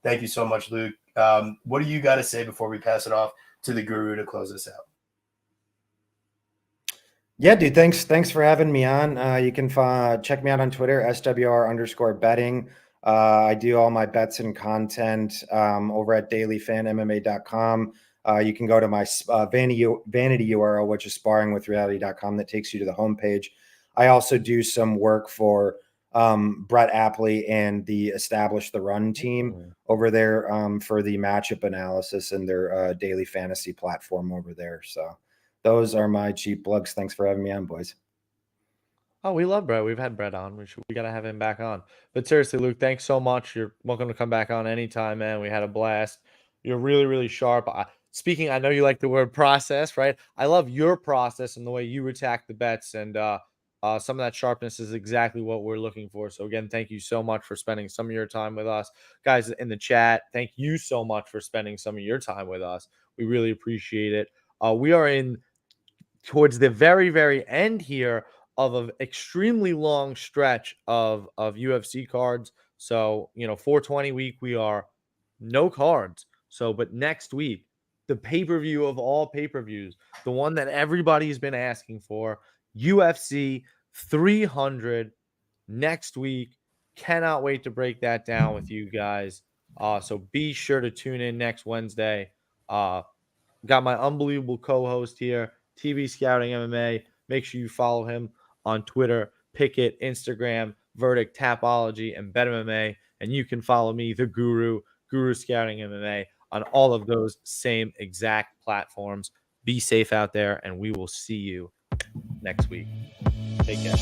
thank you so much, Luke. What do you got to say before we pass it off to the Guru to close us out? Yeah, dude. Thanks for having me on. You can check me out on Twitter, SWR_betting. I do all my bets and content over at dailyfanmma.com. You can go to my vanity URL, which is sparringwithreality.com. That takes you to the homepage. I also do some work for Brett Apley and the Establish the Run team over there for the matchup analysis and their daily fantasy platform over there. So those are my cheap plugs. Thanks for having me on, boys. Oh, we love Brett. We've had Brett on. We got to have him back on. But seriously, Luke, thanks so much. You're welcome to come back on anytime, man. We had a blast. You're really, really sharp. Speaking, I know you like the word process, right? I love your process and the way you attack the bets. And some of that sharpness is exactly what we're looking for. So, again, thank you so much for spending some of your time with us. Guys in the chat, thank you so much for spending some of your time with us. We really appreciate it. We are towards the very, very end here of an extremely long stretch of UFC cards. So, 420 week, we are no cards. So, but next week, the pay-per-view of all pay-per-views, the one that everybody's been asking for, UFC 300 next week. Cannot wait to break that down with you guys. So be sure to tune in next Wednesday. Got my unbelievable co-host here, TV Scouting MMA. Make sure you follow him on Twitter, Pickett, Instagram, Verdict, Tapology, and BetMMA. And you can follow me, the Guru Scouting MMA, on all of those same exact platforms. Be safe out there, and we will see you next week. Take care.